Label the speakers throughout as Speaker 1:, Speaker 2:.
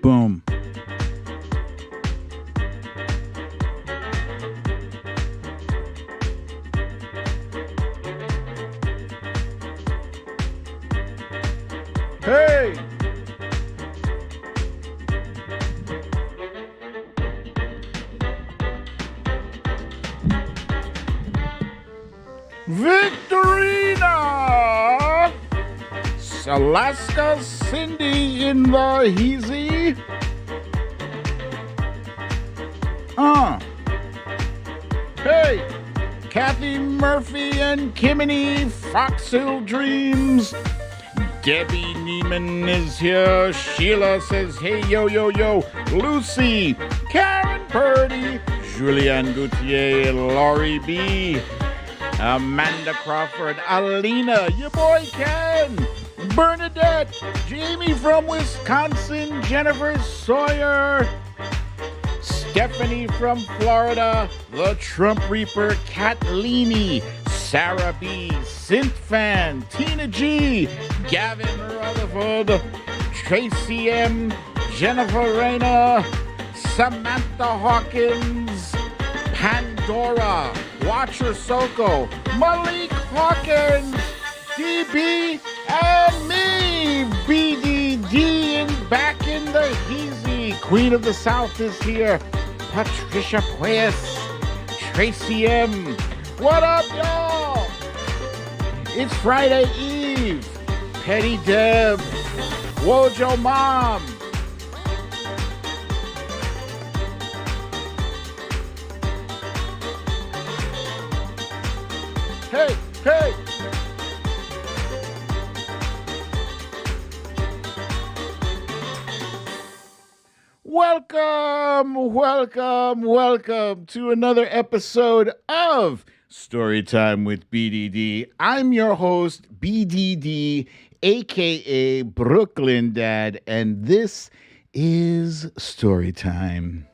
Speaker 1: Boom. Hey! Victorina! Alaska Cindy in the heezy. Hey! Kathy Murphy and Kimini Foxhill Dreams. Debbie Neiman is here. Sheila says, hey, yo, yo, yo. Lucy, Karen Purdy, Julianne Gauthier, Laurie B., Amanda Crawford, Alina, your boy Ken, Bernadette, Jamie from Wisconsin, Jennifer Sawyer, Stephanie from Florida, the Trump Reaper, Kathleen, Sarah B., Synth Fan, Tina G., Gavin Rutherford, Tracy M., Jennifer Rayner, Samantha Hawkins, Pandora, Watcher Soko, Malik Hawkins, DB, and me, BDD, and back in the heezy. Queen of the South is here. Patricia Pues, Tracy M. What up, y'all? It's Friday Eve. Petty Deb, Wojo Mom. Hey, hey. Welcome to another episode of Storytime with BDD. I'm your host, BDD, aka Brooklyn Dad, and this is Storytime.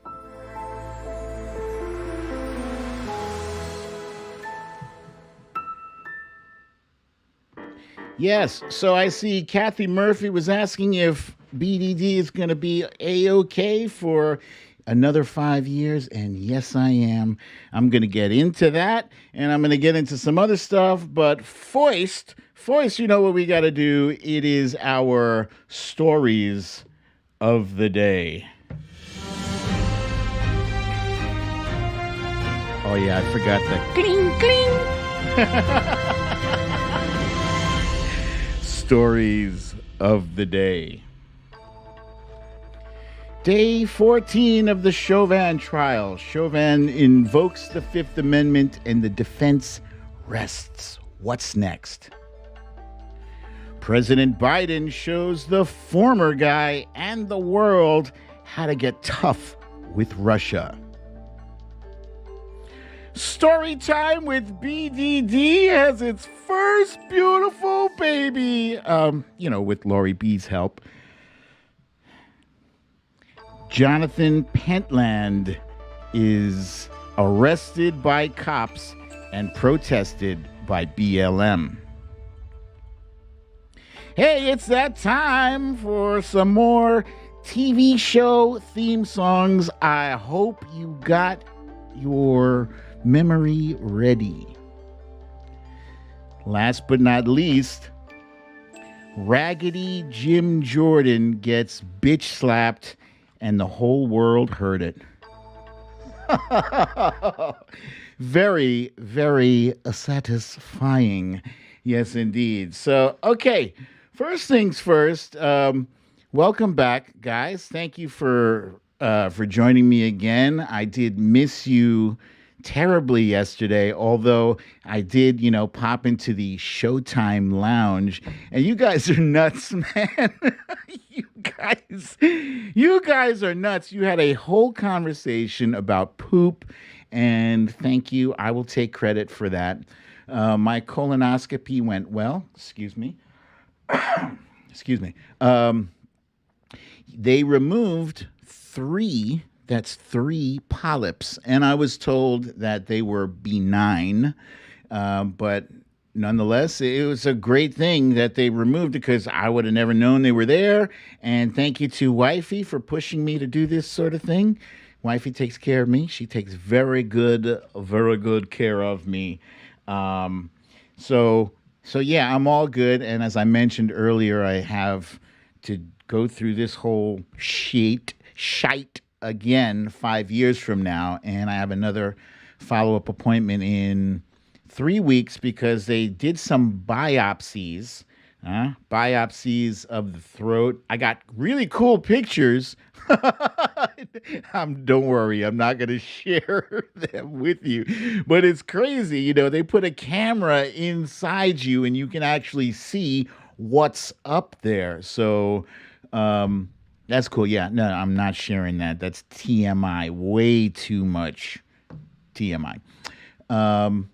Speaker 1: Yes, so I see Kathy Murphy was asking if BDD is going to be A-OK for another 5 years, and yes, I am. I'm going to get into that, and I'm going to get into some other stuff, but Foist, you know what we got to do. It is our stories of the day. Oh, yeah, I forgot the cling, cling. Stories of the day. Day 14 of the Chauvin trial. Chauvin invokes the Fifth Amendment and the defense rests. What's next? President Biden shows the former guy and the world how to get tough with Russia. Storytime with BDD has its first beautiful baby, with Laurie B's help. Jonathan Pentland is arrested by cops and protested by BLM. Hey, it's that time for some more TV show theme songs. I hope you got your memory ready. Last but not least, Raggedy Gym Jordan gets bitch slapped and the whole world heard it. Very, very satisfying. Yes, indeed. So, okay, first things first. Welcome back, guys. Thank you for joining me again. I did miss you terribly yesterday, although I did, pop into the Showtime lounge, and you guys are nuts, man. You guys are nuts. You had a whole conversation about poop, and thank you. I will take credit for that. My colonoscopy went well. Excuse me. Excuse me. They removed three polyps, and I was told that they were benign, but nonetheless, it was a great thing that they removed it because I would have never known they were there. And thank you to Wifey for pushing me to do this sort of thing. Wifey takes care of me. She takes very good care of me. Um, so, so yeah, I'm all good. And as I mentioned earlier, I have to go through this whole shite again 5 years from now, and I have another follow up appointment in 3 weeks because they did some biopsies of the throat. I got really cool pictures. Don't worry, I'm not going to share them with you. But it's crazy. They put a camera inside you and you can actually see what's up there. So that's cool. Yeah, no, I'm not sharing that. That's TMI, way too much TMI. Um,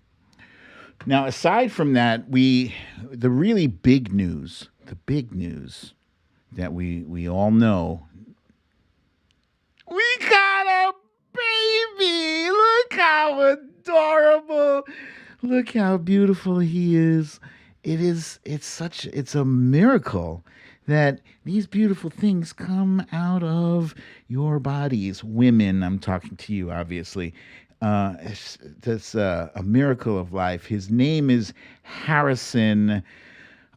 Speaker 1: Now, aside from that, the really big news that we all know, we got a baby. Look how adorable. Look how beautiful he is. It's a miracle that these beautiful things come out of your bodies. Women, I'm talking to you, obviously. That's a miracle of life. His name is Harrison.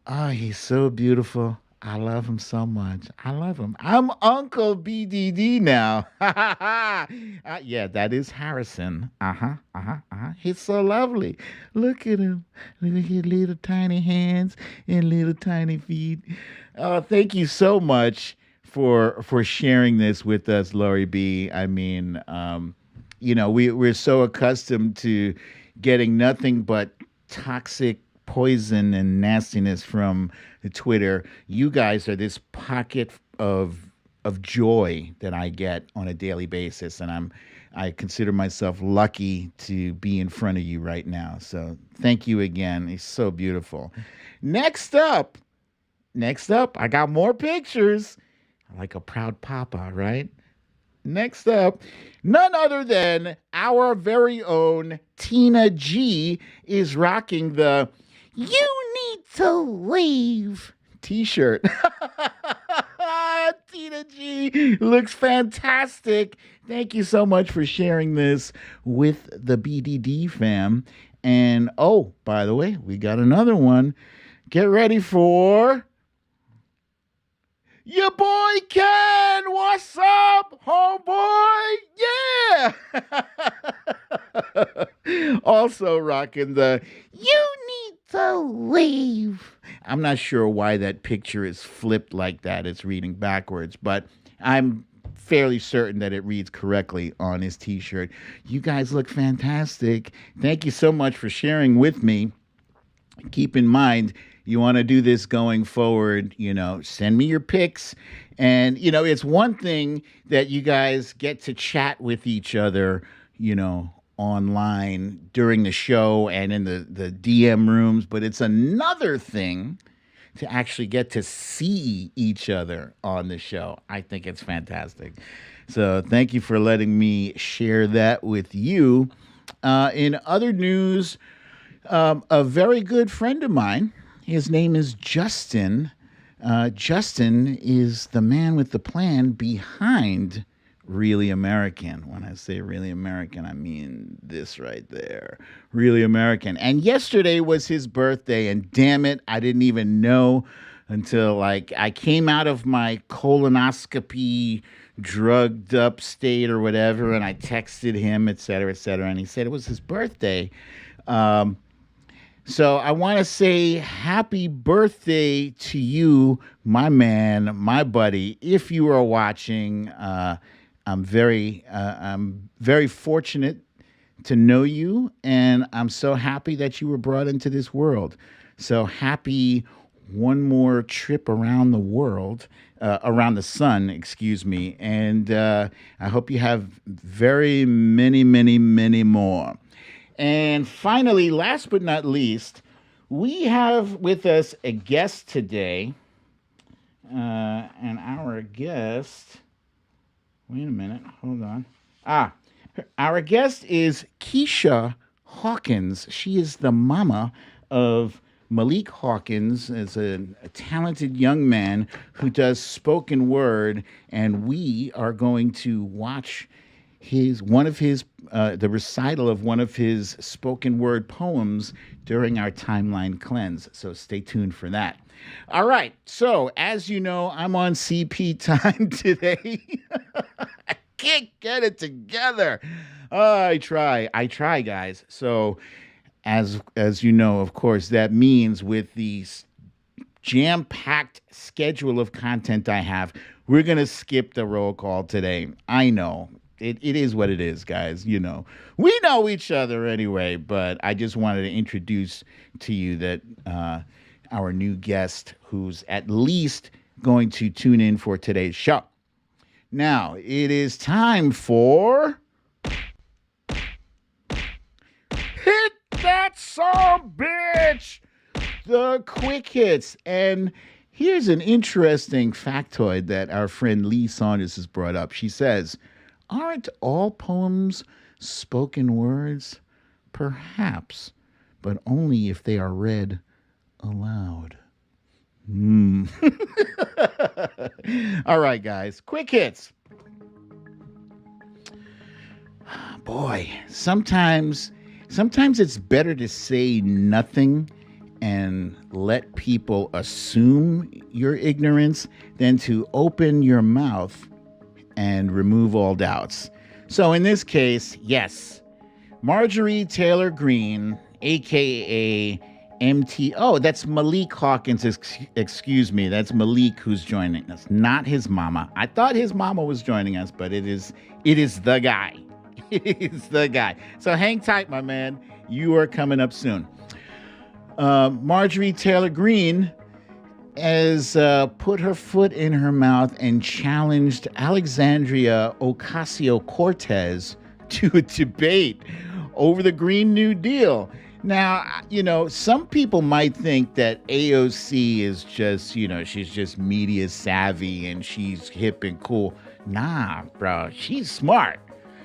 Speaker 1: Oh, he's so beautiful. I love him so much. I love him. I'm Uncle BDD now. Yeah, that is Harrison. He's so lovely. Look at him. Look at his little tiny hands and little tiny feet. Oh, thank you so much for sharing this with us, Lori B. I mean, we're so accustomed to getting nothing but toxic poison and nastiness from the Twitter. You guys are this pocket of joy that I get on a daily basis, and I consider myself lucky to be in front of you right now. So thank you again. It's so beautiful. Next up, I got more pictures. Like a proud papa, right? Next up, none other than our very own Tina G is rocking the "You Need to Leave" t-shirt. Tina G looks fantastic. Thank you so much for sharing this with the BDD fam. And oh, by the way, we got another one. Get ready for your boy Ken. What's up, homeboy? Yeah. Also rocking the "You Need to Leave." I'm not sure why that picture is flipped like that. It's reading backwards, but I'm fairly certain that it reads correctly on his t-shirt. You guys look fantastic. Thank you so much for sharing with me. Keep in mind, you want to do this going forward, send me your pics. And, it's one thing that you guys get to chat with each other, online during the show and in the DM rooms, but it's another thing to actually get to see each other on the show. I think it's fantastic. So thank you for letting me share that with you. In other news, a very good friend of mine, his name is Justin. Justin is the man with the plan behind Really American. When I say Really American, I mean this right there. Really American. And yesterday was his birthday, and damn it, I didn't even know until I came out of my colonoscopy drugged up state or whatever, and I texted him, et cetera, and he said it was his birthday. So I want to say happy birthday to you, my man, my buddy. If you are watching, I'm very fortunate to know you, and I'm so happy that you were brought into this world. So happy one more trip around the world, around the sun, excuse me. And I hope you have very many, many, many more. And finally, last but not least, we have with us a guest today. And our guest, wait a minute, hold on. Our guest is Keisha Hawkins. She is the mama of Malik Hawkins as a talented young man who does spoken word, and we are going to watch the recital of one of his spoken word poems during our timeline cleanse. So stay tuned for that. All right. So as you know, I'm on CP time today. I can't get it together. I try, guys. So as you know, of course, that means with the jam-packed schedule of content I have, we're gonna skip the roll call today. I know. It is what it is, guys. You know, we know each other anyway, but I just wanted to introduce to you that our new guest who's at least going to tune in for today's show. Now, it is time for Hit That Some Bitch! The quick hits. And here's an interesting factoid that our friend Lee Saunders has brought up. She says, aren't all poems spoken words? Perhaps, but only if they are read aloud. All right, guys, quick hits. Boy, sometimes it's better to say nothing and let people assume your ignorance than to open your mouth and remove all doubts. So in this case, yes, Marjorie Taylor Greene, aka Oh, that's Malik Hawkins. Excuse me. That's Malik who's joining us, not his mama. I thought his mama was joining us, but it is the guy. It is the guy. So hang tight, my man. You are coming up soon. Marjorie Taylor Greene has put her foot in her mouth and challenged Alexandria Ocasio-Cortez to a debate over the Green New Deal. Now, you know, some people might think that AOC is just, you know, she's just media savvy and she's hip and cool. Nah, bro, she's smart.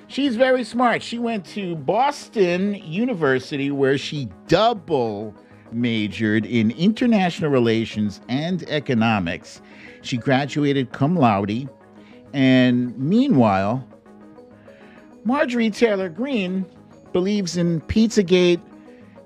Speaker 1: She's very smart. She went to Boston University where she double majored in international relations and economics. She graduated cum laude. And meanwhile, Marjorie Taylor Greene believes in Pizzagate,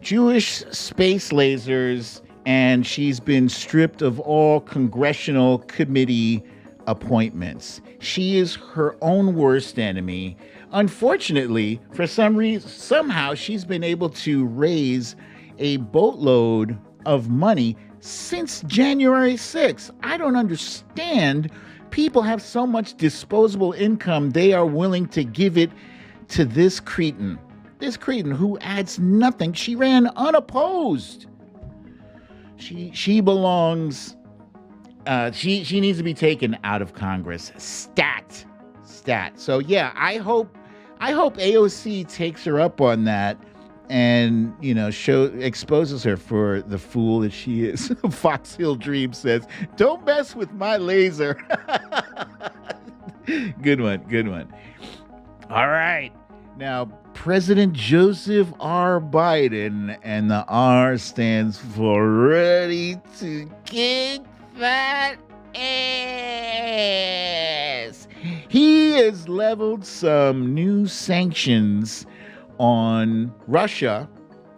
Speaker 1: Jewish space lasers, and she's been stripped of all congressional committee appointments. She is her own worst enemy. Unfortunately, for some reason, somehow she's been able to raise a boatload of money since January 6th. I don't understand. People have so much disposable income, they are willing to give it to this cretin. This cretin who adds nothing. She ran unopposed. She belongs. She needs to be taken out of Congress. Stat. So yeah, I hope AOC takes her up on that, and you know, exposes her for the fool that she is. Fox Hill Dream says, "Don't mess with my laser." Good one. All right, now. President Joseph R. Biden, and the R stands for ready to kick that ass. He has leveled some new sanctions on Russia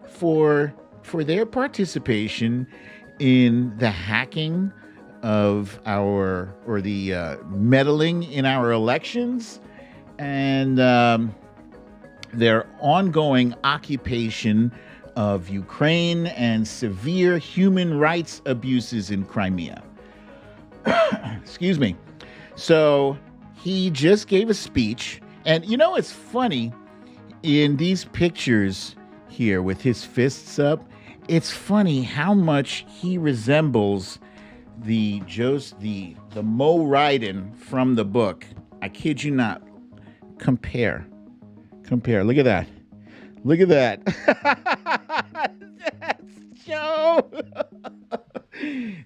Speaker 1: for their participation in the hacking of the meddling in our elections, and their ongoing occupation of Ukraine and severe human rights abuses in Crimea. Excuse me. So he just gave a speech, and you know, it's funny in these pictures here with his fists up, it's funny how much he resembles the Mo Ryden from the book. I kid you not. Compare. Look at that. That's Joe.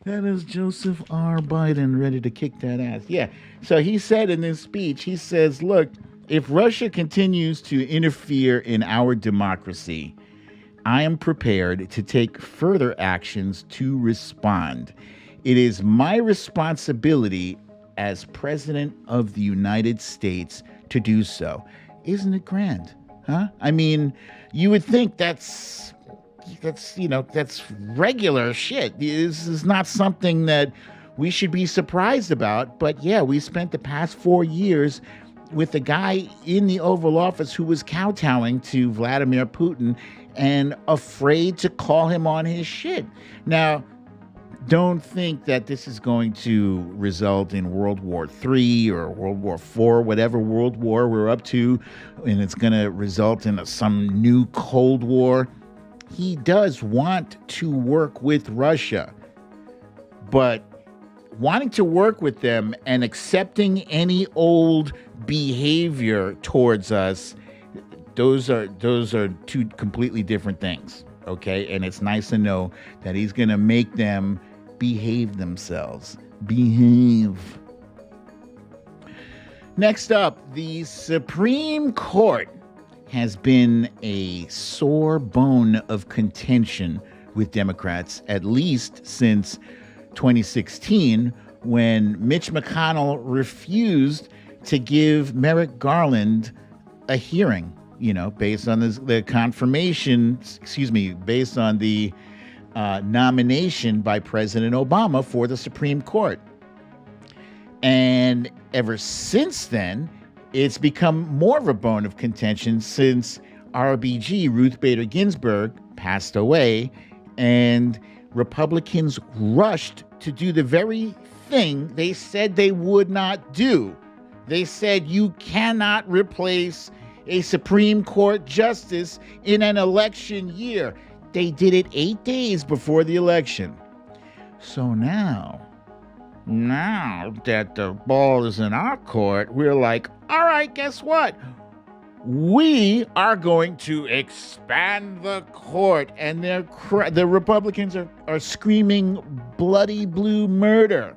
Speaker 1: That is Joseph R. Biden ready to kick that ass. Yeah. So he said in this speech, he says, look, if Russia continues to interfere in our democracy, I am prepared to take further actions to respond. It is my responsibility as President of the United States to do so. Isn't it grand? Huh? I mean, you would think that's regular shit. This is not something that we should be surprised about. But yeah, we spent the past 4 years with a guy in the Oval Office who was kowtowing to Vladimir Putin and afraid to call him on his shit. Now, don't think that this is going to result in World War III or World War IV, whatever world war we're up to, and it's going to result in some new Cold War. He does want to work with Russia, but wanting to work with them and accepting any old behavior towards us, those are two completely different things. Okay, and it's nice to know that he's gonna make them behave themselves. Behave. Next up, the Supreme Court has been a sore bone of contention with Democrats, at least since 2016, when Mitch McConnell refused to give Merrick Garland a hearing, based on the confirmation, based on the nomination by President Obama for the Supreme Court. And ever since then, it's become more of a bone of contention since RBG, Ruth Bader Ginsburg, passed away, and Republicans rushed to do the very thing they said they would not do. They said you cannot replace a Supreme Court justice in an election year. They did it 8 days before the election. So now that the ball is in our court, we're like, all right, guess what? We are going to expand the court. And the Republicans are screaming bloody blue murder.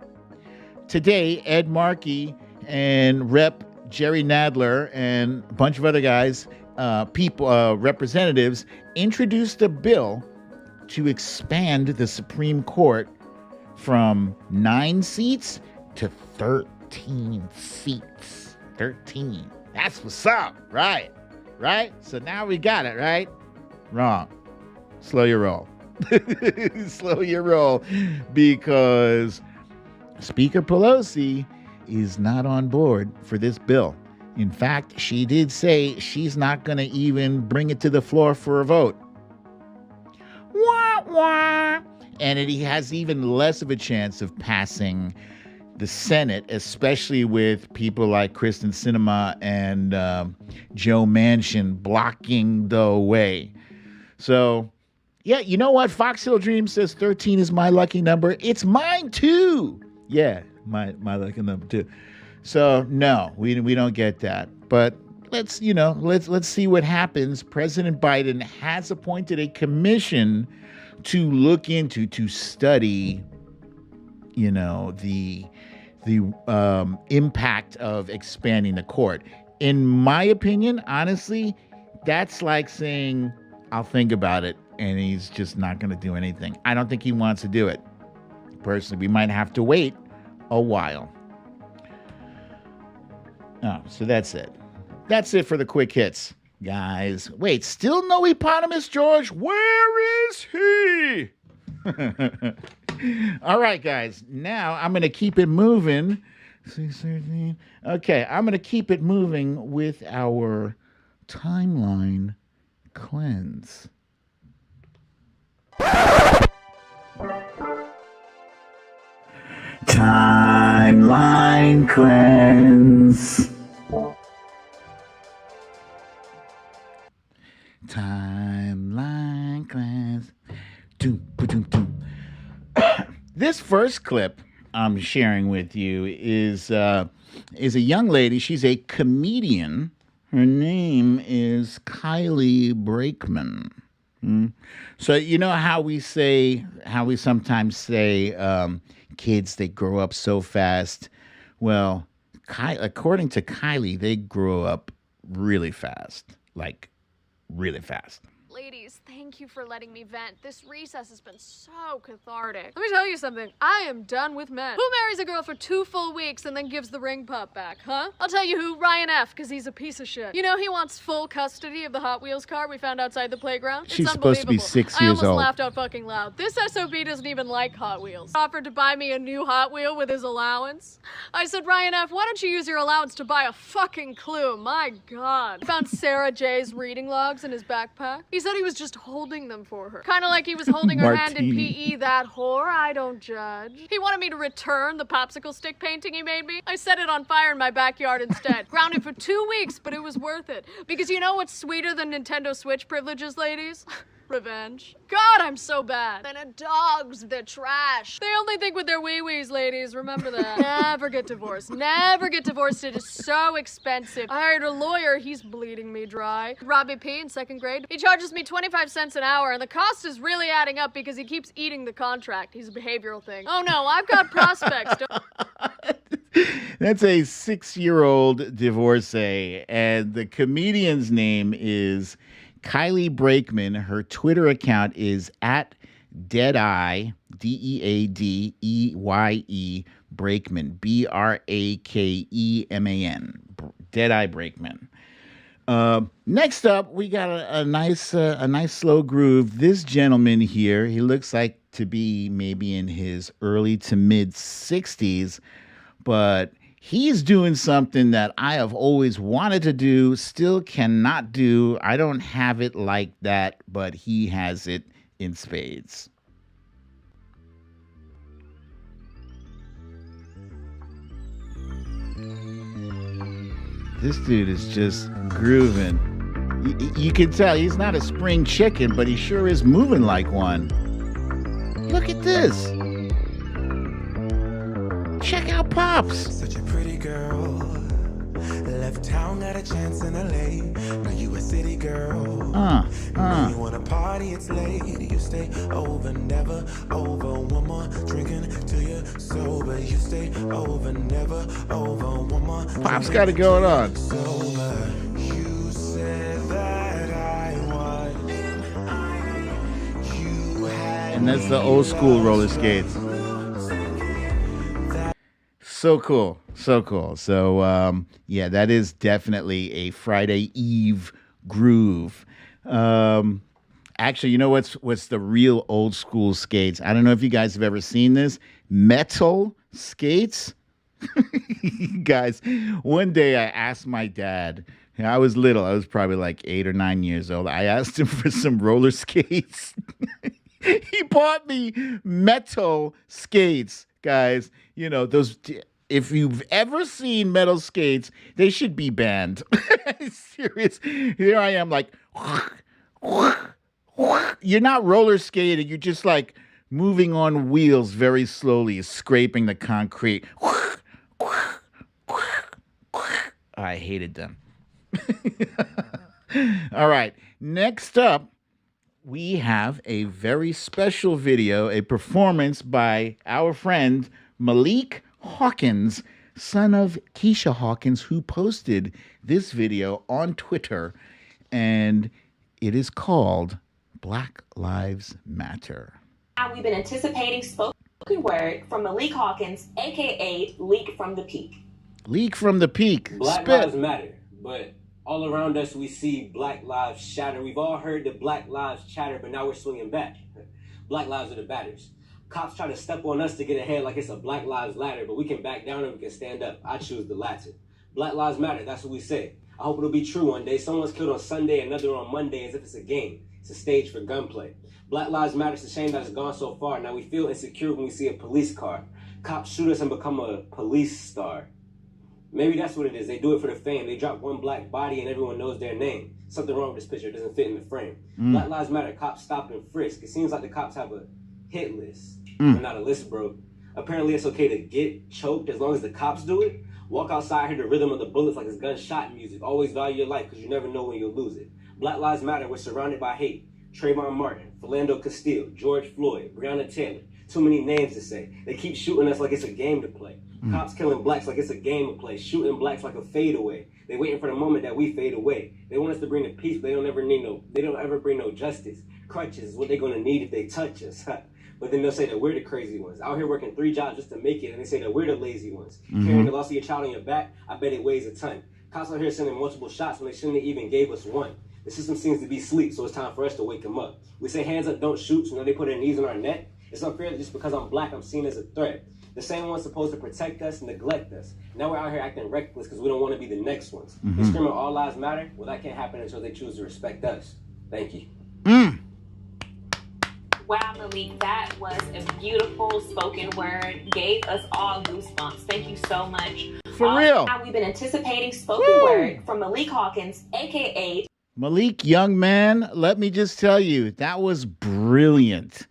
Speaker 1: Today, Ed Markey and Rep. Jerry Nadler and a bunch of other guys, representatives, introduced a bill to expand the Supreme Court from 9 seats to 13 seats. 13. That's what's up, right? Right? So now we got it, right? Wrong. Slow your roll. Slow your roll, because Speaker Pelosi is not on board for this bill. In fact, she did say she's not going to even bring it to the floor for a vote. Wah, wah. And it has even less of a chance of passing the Senate, especially with people like Kristen Sinema and Joe Manchin blocking the way. So, yeah, you know what? Fox Hill Dream says 13 is my lucky number. It's mine too. Yeah, my lucky number too. So no, we don't get that. But let's see what happens. President Biden has appointed a commission to look into, to study, the impact of expanding the court. In my opinion, honestly, that's like saying, I'll think about it, and he's just not going to do anything. I don't think he wants to do it. Personally, we might have to wait a while. Oh, so that's it. That's it for the quick hits, guys. Wait, still no Eponymous George? Where is he? All right, guys. Now I'm going to keep it moving. 6:13. Okay, I'm going to keep it moving with our timeline cleanse. Timeline cleanse. Timeline cleanse. Doom, doom, doom. This first clip I'm sharing with you is a young lady. She's a comedian. Her name is Kylie Brakeman. So you know how we sometimes say kids, they grow up so fast. Well, according to Kylie, they grow up really fast, like really fast.
Speaker 2: Ladies, thank you for letting me vent. This recess has been so cathartic. Let me tell you something. I am done with men. Who marries a girl for 2 full weeks and then gives the ring pop back, huh? I'll tell you who, Ryan F., because he's a piece of shit. You know, he wants full custody of the Hot Wheels car we found outside the playground.
Speaker 1: She's supposed to be 6 years
Speaker 2: I almost
Speaker 1: old.
Speaker 2: laughed out fucking loud. This SOB doesn't even like Hot Wheels. He offered to buy me a new Hot Wheel with his allowance. I said, Ryan F., why don't you use your allowance to buy a fucking clue? My God. I found Sarah J's reading logs in his backpack. He said he was just holding them for her. Kind of like he was holding her hand in PE, that whore. I don't judge. He wanted me to return the popsicle stick painting he made me. I set it on fire in my backyard instead. Grounded for 2 weeks, but it was worth it. Because you know what's sweeter than Nintendo Switch privileges, ladies? Revenge. God, I'm so bad. And dogs, they're trash. They only think with their wee-wees, ladies. Remember that. Never get divorced. Never get divorced. It is so expensive. I hired a lawyer. He's bleeding me dry. Robbie P. in 2nd grade. He charges me 25 cents an hour, and the cost is really adding up because he keeps eating the contract. He's a behavioral thing. Oh no, I've got prospects.
Speaker 1: That's a 6-year-old divorcee, and the comedian's name is Kylie Brakeman. Her Twitter account is at Deadeye, Deadeye Brakeman, Brakeman, Deadeye Brakeman. Next up, we got a nice slow groove. This gentleman here, he looks like to be maybe in his early to mid 60s, but he's doing something that I have always wanted to do, still cannot do. I don't have it like that, but he has it in spades. This dude is just grooving. You can tell he's not a spring chicken, but he sure is moving like one. Look at this. Check out Pops.
Speaker 3: Such a pretty girl. Left town, got a chance in LA. Now you a city girl. Now you wanna party, it's late. You stay over, never over. One more drinking till you're sober. You stay over, never over. One more.
Speaker 1: Pops got it going on.
Speaker 3: Sober. You said that I want. You had.
Speaker 1: And that's the old school roller skates. So cool. So cool. So, yeah, that is definitely a Friday Eve groove. Actually, you know what's the real old school skates? I don't know if you guys have ever seen this. Metal skates. Guys, one day I asked my dad, I was little. I was probably like 8 or 9 years old. I asked him for some roller skates. He bought me metal skates, guys. You know, those... If you've ever seen metal skates, they should be banned. Serious. Here I am like, you're not roller skating. You're just like moving on wheels very slowly, scraping the concrete. I hated them. All right. Next up, we have a very special video, a performance by our friend Malik Hawkins, son of Keisha Hawkins, who posted this video on Twitter, and it is called Black Lives Matter.
Speaker 4: We've been anticipating spoken word from Malik Hawkins, aka Leak from the Peak.
Speaker 1: Leak from the Peak.
Speaker 5: Black lives matter, but all around us we see black lives shatter. We've all heard the black lives chatter, but now we're swinging back. Black lives are the batters. Cops try to step on us to get ahead like it's a Black Lives Ladder, but we can back down and we can stand up. I choose the latter. Black lives matter, that's what we say. I hope it'll be true one day. Someone's killed on Sunday, another on Monday, as if it's a game. It's a stage for gunplay. Black lives matter, it's a shame that it's gone so far. Now we feel insecure when we see a police car. Cops shoot us and become a police star. Maybe that's what it is. They do it for the fame. They drop one black body and everyone knows their name. Something wrong with this picture. It doesn't fit in the frame. Black lives matter. Cops stop and frisk. It seems like the cops have a hit list. But not a list, bro. Apparently it's okay to get choked as long as the cops do it. Walk outside, hear the rhythm of the bullets like it's gunshot music. Always value your life because you never know when you'll lose it. Black lives matter. We're surrounded by hate. Trayvon Martin, Philando Castile, George Floyd, Breonna Taylor. Too many names to say. They keep shooting us like it's a game to play. Cops killing blacks like it's a game to play. Shooting blacks like a fadeaway. They waiting for the moment that we fade away. They want us to bring the peace, but they don't ever bring no justice. Crutches is what they're gonna need if they touch us. But then they'll say that we're the crazy ones. Out here working 3 jobs just to make it, and they say that we're the lazy ones. Carrying the loss of your child on your back, I bet it weighs a ton. Cops out here sending multiple shots when they shouldn't have even gave us one. The system seems to be asleep, so it's time for us to wake them up. We say hands up, don't shoot, so now they put their knees on our neck. It's unfair that just because I'm black, I'm seen as a threat. The same ones supposed to protect us, neglect us. Now we're out here acting reckless because we don't want to be the next ones. They screaming all lives matter. Well, that can't happen until they choose to respect us. Thank you.
Speaker 4: Wow, Malik, that was a beautiful spoken word. Gave us all goosebumps. Thank you so much.
Speaker 1: For real.
Speaker 4: Now we've been anticipating spoken word from Malik Hawkins, aka
Speaker 1: Malik, young man, let me just tell you, that was brilliant.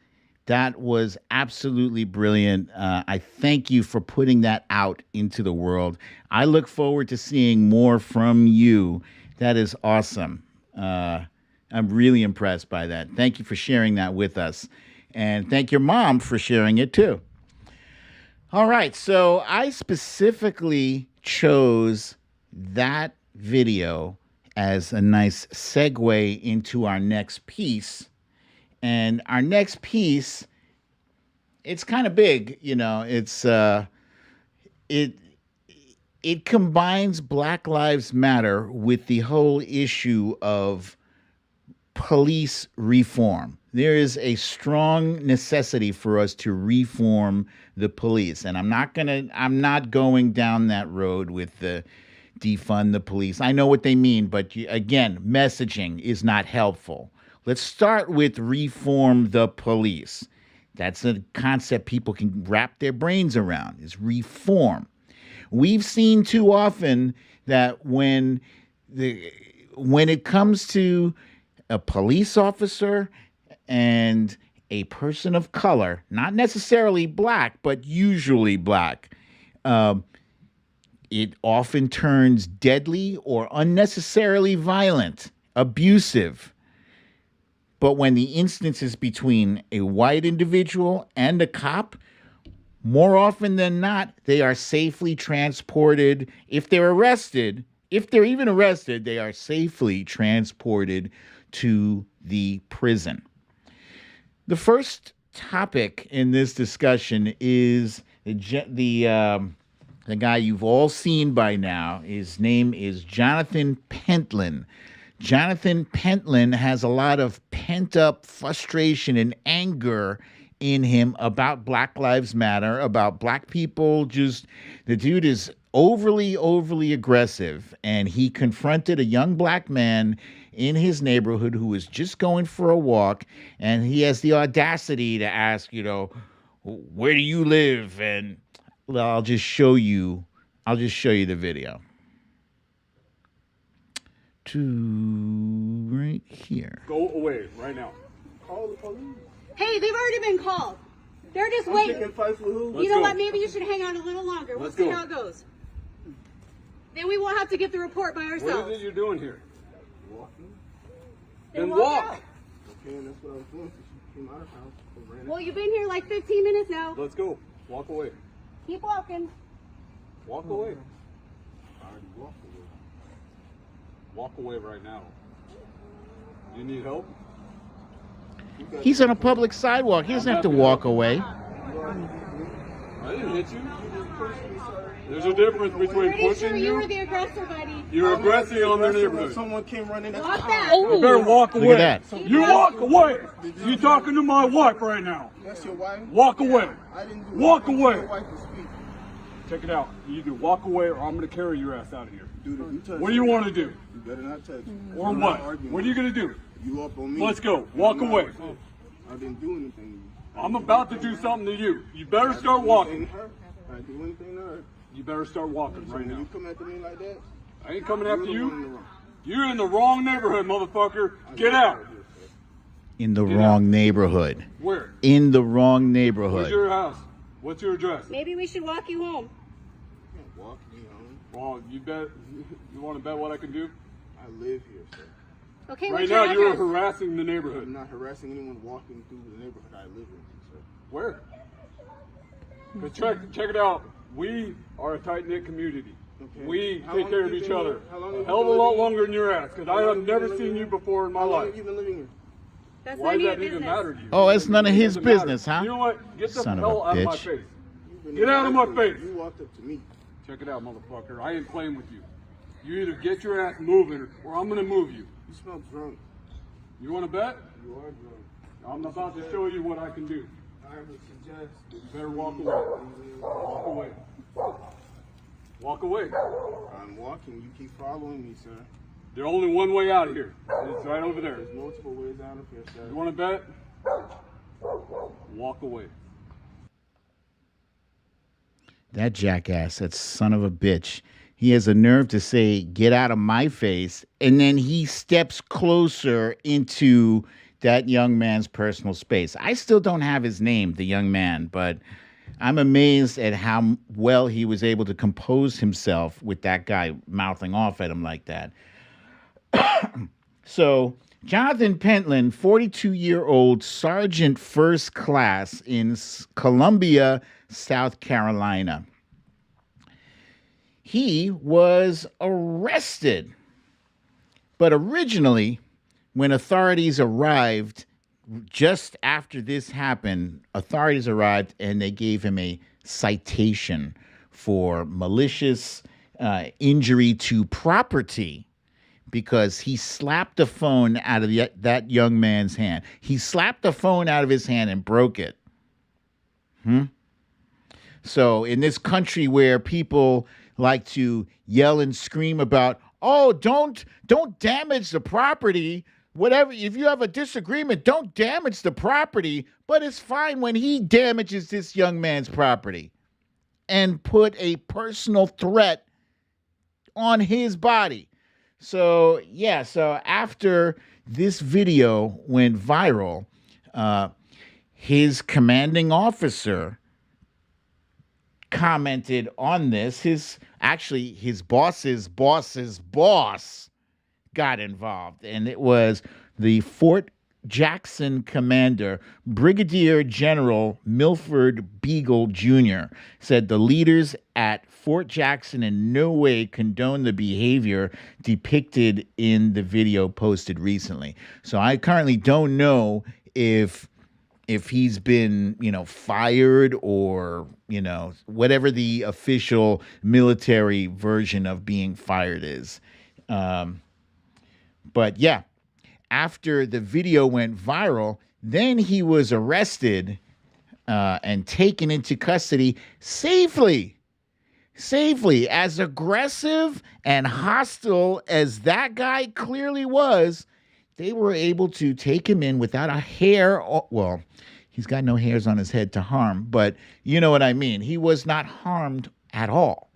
Speaker 1: That was absolutely brilliant. I thank you for putting that out into the world. I look forward to seeing more from you. That is awesome. I'm really impressed by that. Thank you for sharing that with us. And thank your mom for sharing it too. All right, so I specifically chose that video as a nice segue into our next piece. And our next piece, it's kind of big, you know. It's it combines Black Lives Matter with the whole issue of police reform. There is a strong necessity for us to reform the police, and I'm not going down that road with the defund the police. I know what they mean, but again, messaging is not helpful. Let's start with reform the police. That's a concept people can wrap their brains around, is reform. We've seen too often that when it comes to a police officer and a person of color, not necessarily black, but usually black, it often turns deadly or unnecessarily violent, abusive. But when the instance is between a white individual and a cop, more often than not, they are safely transported. If they're even arrested, they are safely transported to the prison. The first topic in this discussion is the guy you've all seen by now. His name is Jonathan Pentland. Jonathan Pentland has a lot of pent-up frustration and anger in him about Black Lives Matter, about black people. The dude is overly aggressive, and he confronted a young black man in his neighborhood who was just going for a walk, and he has the audacity to ask, where do you live? And well, I'll just show you the video. To right here.
Speaker 6: Go away right now. Call the police.
Speaker 7: Hey, they've already been called. They're just waiting.
Speaker 6: Picking fights with who?
Speaker 7: You know what? Maybe you should hang on a little longer. We'll see how it goes. Then we won't have to get the report by ourselves.
Speaker 6: What is it you're doing here? Walking.
Speaker 7: Then
Speaker 6: walk.
Speaker 7: out.
Speaker 6: Okay, and that's what I was doing since you came out of house.
Speaker 7: Well, you've been here like 15 minutes now.
Speaker 6: Let's go. Walk away.
Speaker 7: Keep walking.
Speaker 6: Walk away. I already walked away. Walk away right now. You need help?
Speaker 1: He's on a public sidewalk. He doesn't have to walk away.
Speaker 6: I didn't hit you. There's a difference between
Speaker 7: Pretty
Speaker 6: pushing
Speaker 7: sure
Speaker 6: you.
Speaker 7: you were the aggressor, buddy.
Speaker 6: You're aggressing on their neighborhood.
Speaker 8: Someone came running.
Speaker 7: Walk back.
Speaker 6: You better walk away.
Speaker 1: Look at that.
Speaker 6: You walk away. You talking to my wife right now.
Speaker 8: That's your wife?
Speaker 6: Walk away.
Speaker 8: I didn't do
Speaker 6: Walk
Speaker 8: anything
Speaker 6: away.
Speaker 8: to your wife to speak.
Speaker 6: Check it out. You either walk away or I'm going to carry your ass out of here.
Speaker 8: Dude, if you touch
Speaker 6: What do you want to do?
Speaker 8: You better not touch me.
Speaker 6: Or
Speaker 8: I'm
Speaker 6: what?
Speaker 8: not arguing.
Speaker 6: What are you going to do?
Speaker 8: You up on me?
Speaker 6: Let's go. Walk
Speaker 8: I'm not
Speaker 6: away.
Speaker 8: arguing. I didn't do anything to you.
Speaker 6: I'm about to do something to you. You better
Speaker 8: I
Speaker 6: start
Speaker 8: didn't do
Speaker 6: walking.
Speaker 8: anything to her. I didn't do anything to her.
Speaker 6: You better start walking
Speaker 8: So
Speaker 6: right
Speaker 8: when
Speaker 6: now.
Speaker 8: you come after me like that,
Speaker 6: I ain't coming after
Speaker 8: you're the one in the
Speaker 6: you.
Speaker 8: wrong.
Speaker 6: You're in the wrong neighborhood, motherfucker. Get out.
Speaker 1: In the wrong neighborhood.
Speaker 6: Where?
Speaker 1: In the wrong
Speaker 6: Where's
Speaker 1: neighborhood.
Speaker 6: your house? What's your address?
Speaker 7: Maybe we should walk you home.
Speaker 8: You can't walk me home.
Speaker 6: Well, you bet. You want to bet what I can do?
Speaker 8: I live here, sir.
Speaker 7: Okay,
Speaker 6: Right
Speaker 7: what's your
Speaker 6: now, you're
Speaker 7: address?
Speaker 6: harassing the
Speaker 8: I'm
Speaker 6: neighborhood.
Speaker 8: not harassing anyone walking through the neighborhood I live in, sir.
Speaker 6: Where? But check it out. We are a tight-knit community.
Speaker 8: Okay.
Speaker 6: We
Speaker 8: How
Speaker 6: take
Speaker 8: long
Speaker 6: care
Speaker 8: have
Speaker 6: of
Speaker 8: you
Speaker 6: each
Speaker 8: been
Speaker 6: other.
Speaker 8: here? How long have
Speaker 6: A
Speaker 8: you
Speaker 6: hell of a
Speaker 8: been
Speaker 6: lot
Speaker 8: living here?
Speaker 6: longer than your ass, because I
Speaker 8: How long
Speaker 6: have
Speaker 8: have
Speaker 6: never
Speaker 8: been
Speaker 6: seen
Speaker 8: living
Speaker 6: you
Speaker 8: here?
Speaker 6: before in my
Speaker 8: How long
Speaker 6: life.
Speaker 8: have you been living here?
Speaker 7: That's
Speaker 6: Why
Speaker 7: none
Speaker 6: does
Speaker 7: of
Speaker 6: that
Speaker 7: your
Speaker 6: even
Speaker 7: business.
Speaker 6: matter to you?
Speaker 1: Oh, it's none of
Speaker 6: It
Speaker 1: his
Speaker 6: doesn't matter.
Speaker 1: business, huh?
Speaker 6: You know what? Get the
Speaker 1: Son of a
Speaker 6: hell out of my
Speaker 1: bitch.
Speaker 6: face.
Speaker 8: You've been
Speaker 6: Get out of my
Speaker 8: here.
Speaker 6: face.
Speaker 8: You walked up to me.
Speaker 6: Check it out, motherfucker. I ain't playing with you. You either get your ass moving or I'm gonna move you.
Speaker 8: You smell drunk.
Speaker 6: You wanna bet?
Speaker 8: You are drunk.
Speaker 6: I'm about to show you what I can do.
Speaker 8: I would suggest
Speaker 6: You better walk away. Walk away. Walk away.
Speaker 8: I'm walking. You keep following me, sir.
Speaker 6: There's only one way out of here. It's right over there.
Speaker 8: There's multiple ways out of here, sir.
Speaker 6: You wanna bet? Walk away.
Speaker 1: That jackass, that son of a bitch. He has a nerve to say, get out of my face. And then he steps closer into that young man's personal space. I still don't have his name, the young man, but I'm amazed at how well he was able to compose himself with that guy mouthing off at him like that. So, Jonathan Pentland, 42-year-old Sergeant First Class in Columbia, South Carolina. He was arrested. But originally, when authorities arrived, just after this happened, authorities arrived and they gave him a citation for malicious injury to property because he slapped the phone out of that young man's hand. He slapped the phone out of his hand and broke it. So in this country where people like to yell and scream about, oh, don't damage the property, whatever, if you have a disagreement, don't damage the property, but it's fine when he damages this young man's property and put a personal threat on his body. So, yeah, so after this video went viral, his commanding officer commented on this. His boss's boss got involved, and it was the Fort Jackson commander, Brigadier General Milford Beagle Jr., said the leaders at Fort Jackson in no way condone the behavior depicted in the video posted recently. So I currently don't know if he's been, fired or, whatever the official military version of being fired is. But yeah, after the video went viral, then he was arrested and taken into custody safely. As aggressive and hostile as that guy clearly was, they were able to take him in without a hair. Well, he's got no hairs on his head to harm, but you know what I mean. He was not harmed at all.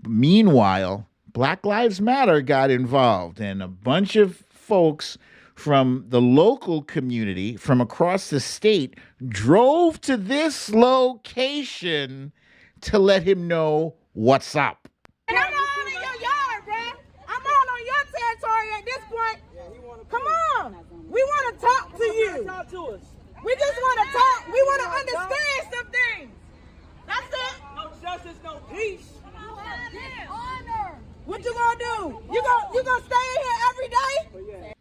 Speaker 1: Meanwhile, Black Lives Matter got involved, and a bunch of folks from the local community from across the state drove to this location to let him know what's up.
Speaker 9: And I'm all in your yard, bruh. I'm all on your territory at this point. Come on. We want to talk to you. Talk to us. We just want to talk. We want to understand some things. That's it. No justice, no peace. Honor. What you gonna do? You gonna stay in here every day?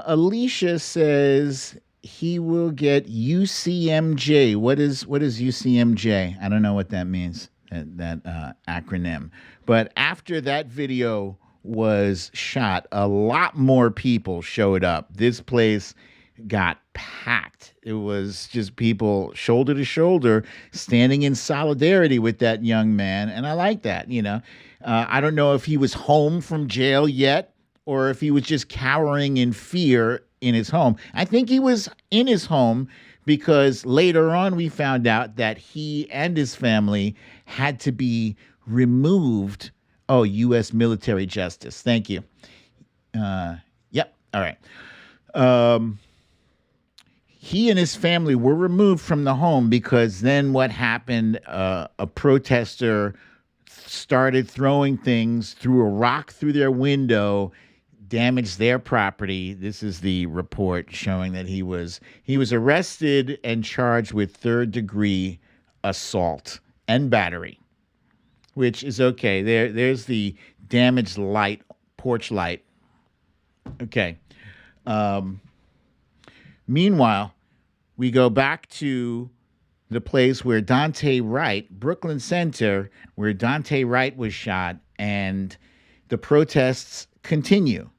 Speaker 1: Alicia says he will get UCMJ. What is UCMJ? I don't know what that means, that acronym. But after that video was shot, a lot more people showed up. This place got packed. It was just people shoulder to shoulder standing in solidarity with that young man. And I like that, I don't know if he was home from jail yet, or if he was just cowering in fear in his home. I think he was in his home because later on we found out that he and his family had to be removed. Oh, U.S. military justice. Thank you. Yep. All right. He and his family were removed from the home because then what happened, a protester started throwing things, threw a rock through their window. damaged their property. This is the report showing that he was arrested and charged with third-degree assault and battery, which is okay. There's the damaged light, porch light. Okay. Meanwhile, we go back to the place where Dante Wright, Brooklyn Center, where Dante Wright was shot, and the protests continue.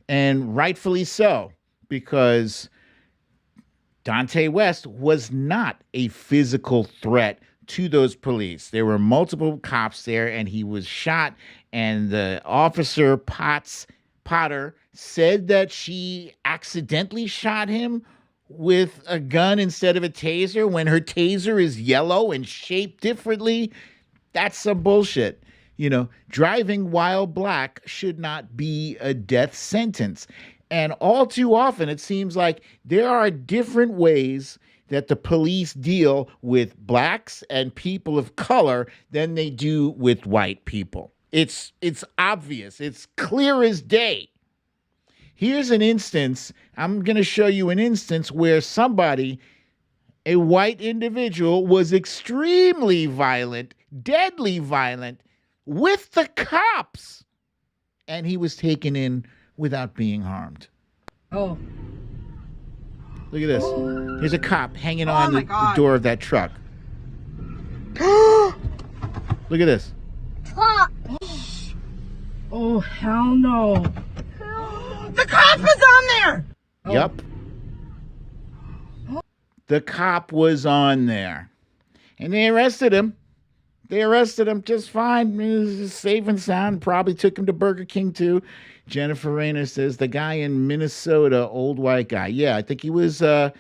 Speaker 1: And rightfully so, because Dante West was not a physical threat to those police. There were multiple cops there, and he was shot, and the officer Potter said that she accidentally shot him with a gun instead of a taser when her taser is yellow and shaped differently. That's some bullshit. Driving while black should not be a death sentence. And all too often, it seems like there are different ways that the police deal with blacks and people of color than they do with white people. It's obvious. It's clear as day. Here's an instance. I'm going to show you an instance where somebody, a white individual, was extremely violent, deadly violent, with the cops, and he was taken in without being harmed.
Speaker 9: Oh.
Speaker 1: Look at this. Here's a cop hanging on the door of that truck. Look at this.
Speaker 9: Oh, hell no. The cop was on there!
Speaker 1: Yup. The cop was on there. And they arrested him. They arrested him just fine. He was safe and sound. Probably took him to Burger King, too. Jennifer Rayner says, the guy in Minnesota, old white guy. Yeah, I think he was, I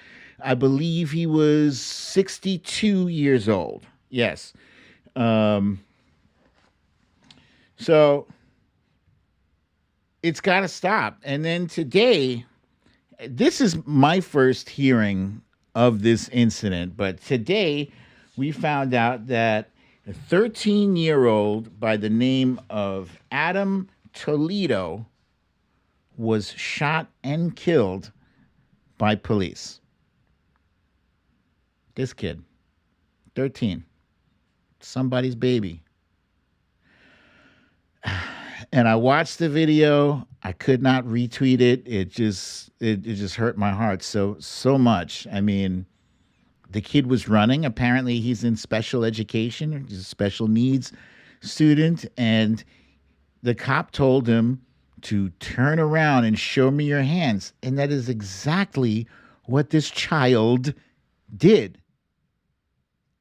Speaker 1: believe he was 62 years old. Yes. So it's got to stop. And then today, this is my first hearing of this incident, but today we found out that a 13-year-old by the name of Adam Toledo was shot and killed by police. This kid, 13, somebody's baby. And I watched the video. I could not retweet it. It just hurt my heart so much. I mean, the kid was running. Apparently, he's in special education. He's a special needs student. And the cop told him to turn around and show me your hands. And that is exactly what this child did.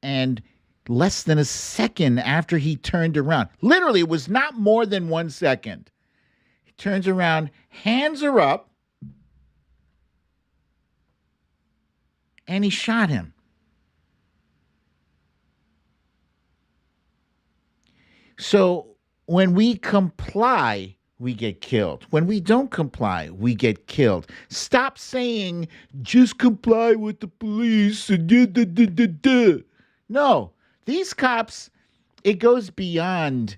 Speaker 1: And less than a second after he turned around, literally, it was not more than 1 second. He turns around, hands are up, and he shot him. So when we comply, we get killed. When we don't comply, we get killed. Stop saying, just comply with the police. No. These cops, it goes beyond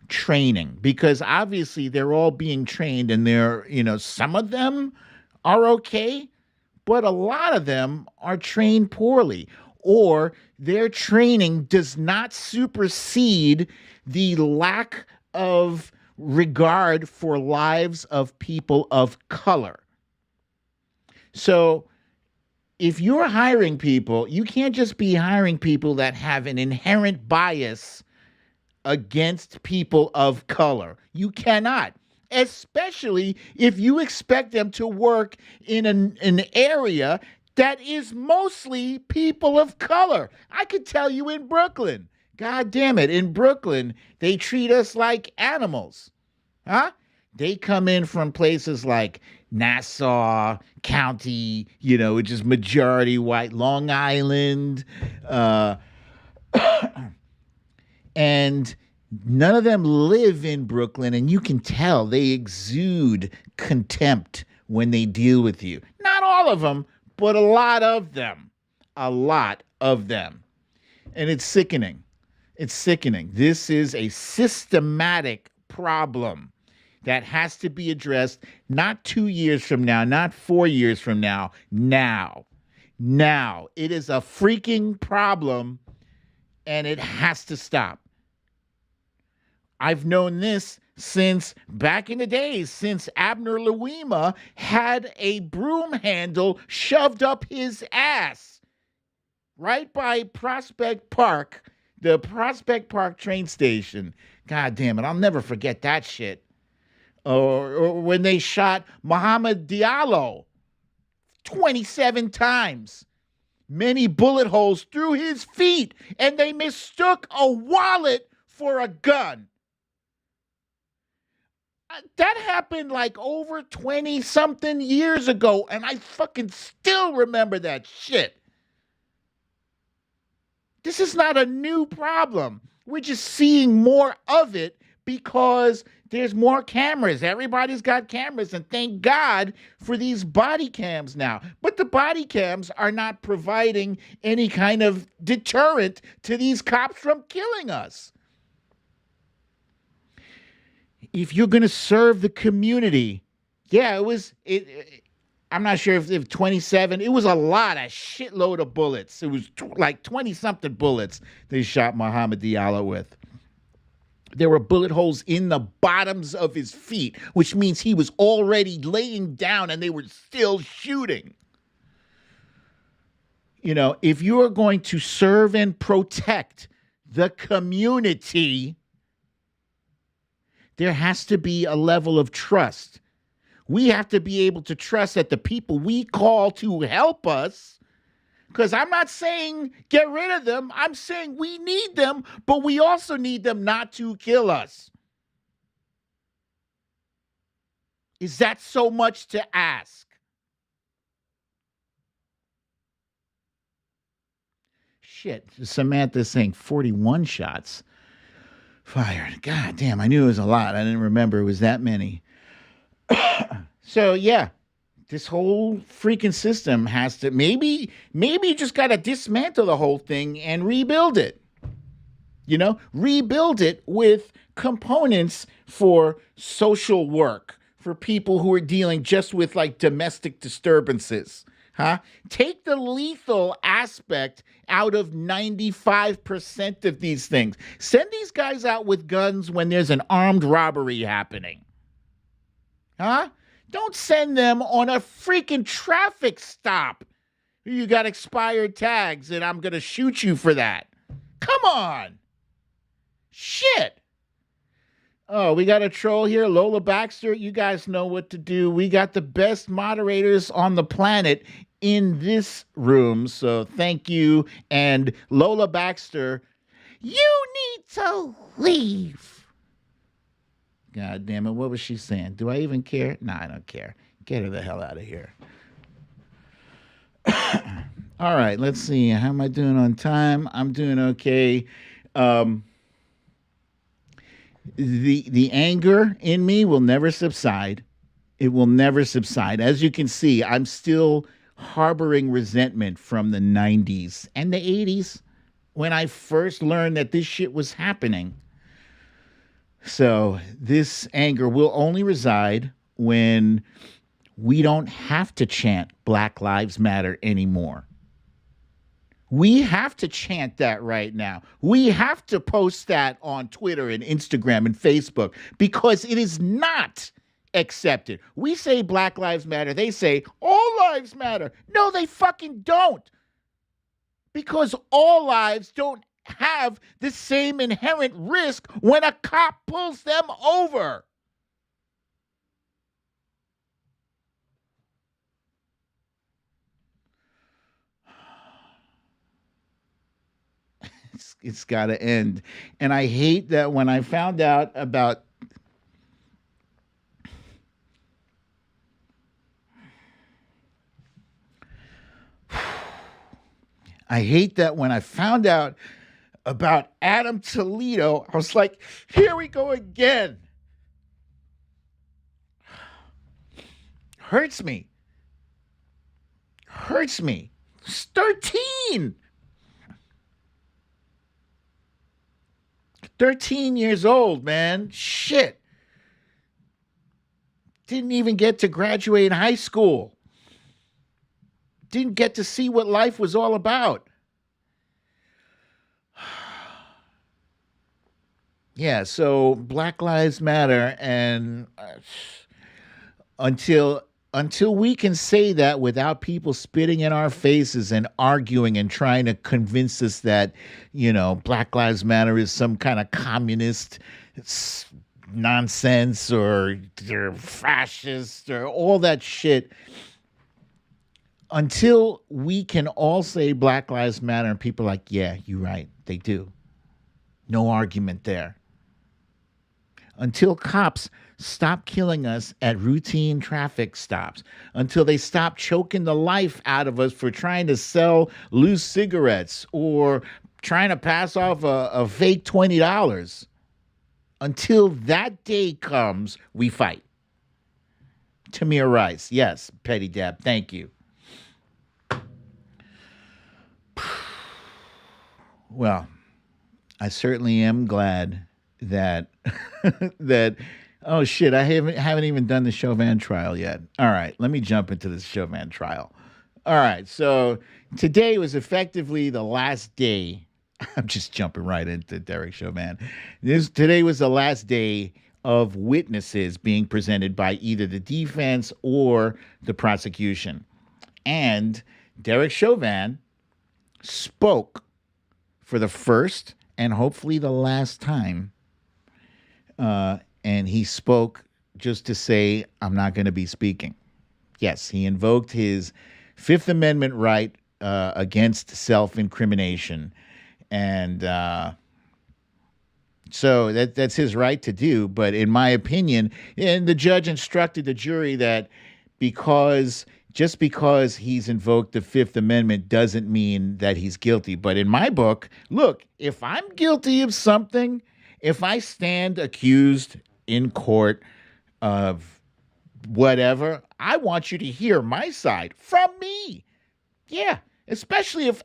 Speaker 1: training, because obviously they're all being trained, and some of them are okay, but a lot of them are trained poorly, or their training does not supersede the lack of regard for lives of people of color. So if you're hiring people, you can't just be hiring people that have an inherent bias against people of color. You cannot, especially if you expect them to work in an area that is mostly people of color. I could tell you in Brooklyn, God damn it, in Brooklyn, they treat us like animals. Huh? They come in from places like Nassau County, which is majority white, Long Island, and none of them live in Brooklyn, and you can tell they exude contempt when they deal with you. Not all of them, but a lot of them. A lot of them. And it's sickening. It's sickening. This is a systematic problem. that has to be addressed, not 2 years from now, not 4 years from now, now. Now. It is a freaking problem, and it has to stop. I've known this since back in the days, since Abner Louima had a broom handle shoved up his ass right by Prospect Park, the Prospect Park train station. God damn it, I'll never forget that shit. Or when they shot Muhammad Diallo 27 times. Many bullet holes through his feet, and they mistook a wallet for a gun. That happened like over 20-something years ago, and I fucking still remember that shit. This is not a new problem. We're just seeing more of it because there's more cameras. Everybody's got cameras, and thank God for these body cams now. But the body cams are not providing any kind of deterrent to these cops from killing us. If you're going to serve the community, yeah, I'm not sure if 27, it was a shitload of bullets. It was like 20-something bullets they shot Muhammad Diallo with. There were bullet holes in the bottoms of his feet, which means he was already laying down and they were still shooting. You know, if you are going to serve and protect the community, there has to be a level of trust. We have to be able to trust that the people we call to help us, because I'm not saying get rid of them, I'm saying we need them, but we also need them not to kill us. Is that so much to ask? Shit, Samantha's saying 41 shots fired. God damn, I knew it was a lot. I didn't remember it was that many. So, yeah, this whole freaking system has to, maybe you just got to dismantle the whole thing and rebuild it. You know, rebuild it with components for social work, for people who are dealing just with like domestic disturbances. Take the lethal aspect out of 95% of these things. Send these guys out with guns when there's an armed robbery happening. Don't send them on a freaking traffic stop. You got expired tags and I'm going to shoot you for that. Come on. Shit. Oh, we got a troll here. Lola Baxter, you guys know what to do. We got the best moderators on the planet in this room. So thank you. And Lola Baxter, you need to leave. God damn it. What was she saying? Do I even care? No, I don't care. Get her the hell out of here. All right. Let's see. How am I doing on time? I'm doing okay. The anger in me will never subside. It will never subside. As you can see, I'm still harboring resentment from the 90s and the 80s when I first learned that this shit was happening. So this anger will only reside when we don't have to chant Black Lives Matter anymore. We have to chant that right now. We have to post that on Twitter and Instagram and Facebook because it is not accepted. We say Black Lives Matter. They say all lives matter. No, they fucking don't. Because all lives don't have the same inherent risk when a cop pulls them over. It's got to end. And I hate that when I found out about about Adam Toledo, I was like, here we go again. Hurts me. 13 years old, man. Shit. didn't even get to graduate high school. Didn't get to see what life was all about. Yeah, so Black Lives Matter, and until we can say that without people spitting in our faces and arguing and trying to convince us that, Black Lives Matter is some kind of communist nonsense or they're fascist or all that shit, until we can all say Black Lives Matter and people are like, yeah, you're right, they do. No argument there. Until cops stop killing us at routine traffic stops, until they stop choking the life out of us for trying to sell loose cigarettes or trying to pass off a fake $20. Until that day comes, we fight. Tamir Rice. Yes, Petty Dab. Thank you. Well, I certainly am glad that oh shit, I haven't even done the Chauvin trial yet. All right, let me jump into this Chauvin trial. All right, so today was effectively the last day. I'm just jumping right into Derek Chauvin. Today was the last day of witnesses being presented by either the defense or the prosecution. And Derek Chauvin spoke for the first and hopefully the last time. And he spoke just to say, I'm not going to be speaking. Yes, he invoked his Fifth Amendment right against self-incrimination. And so that's his right to do. But in my opinion, and the judge instructed the jury that just because he's invoked the Fifth Amendment doesn't mean that he's guilty. But in my book, look, if I'm guilty of something, if I stand accused in court of whatever, I want you to hear my side from me. Yeah, especially if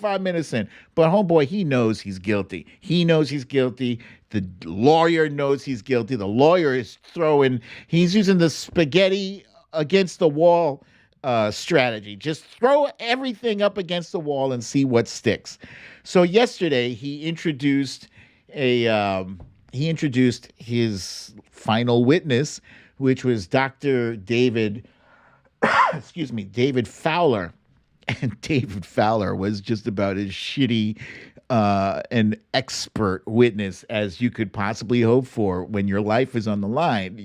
Speaker 1: I'm innocent. But homeboy, he knows he's guilty. He knows he's guilty. The lawyer knows he's guilty. The lawyer is he's using the spaghetti against the wall strategy. Just throw everything up against the wall and see what sticks. So yesterday he introduced his final witness, which was Dr. David Fowler. And David Fowler was just about as shitty an expert witness as you could possibly hope for when your life is on the line,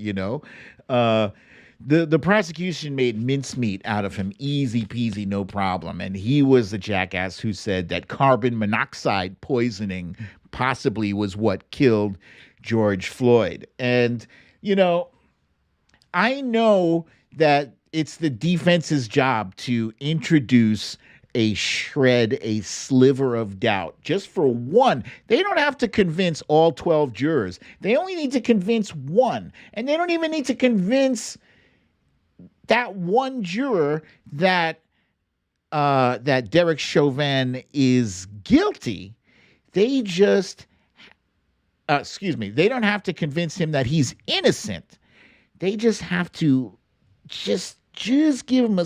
Speaker 1: The prosecution made mincemeat out of him, easy peasy, no problem. And he was the jackass who said that carbon monoxide poisoning possibly was what killed George Floyd. And, I know that it's the defense's job to introduce a sliver of doubt, just for one. They don't have to convince all 12 jurors. They only need to convince one. And they don't even need to convince that one juror that Derek Chauvin is guilty. They just, they don't have to convince him that he's innocent. They just have to just give him a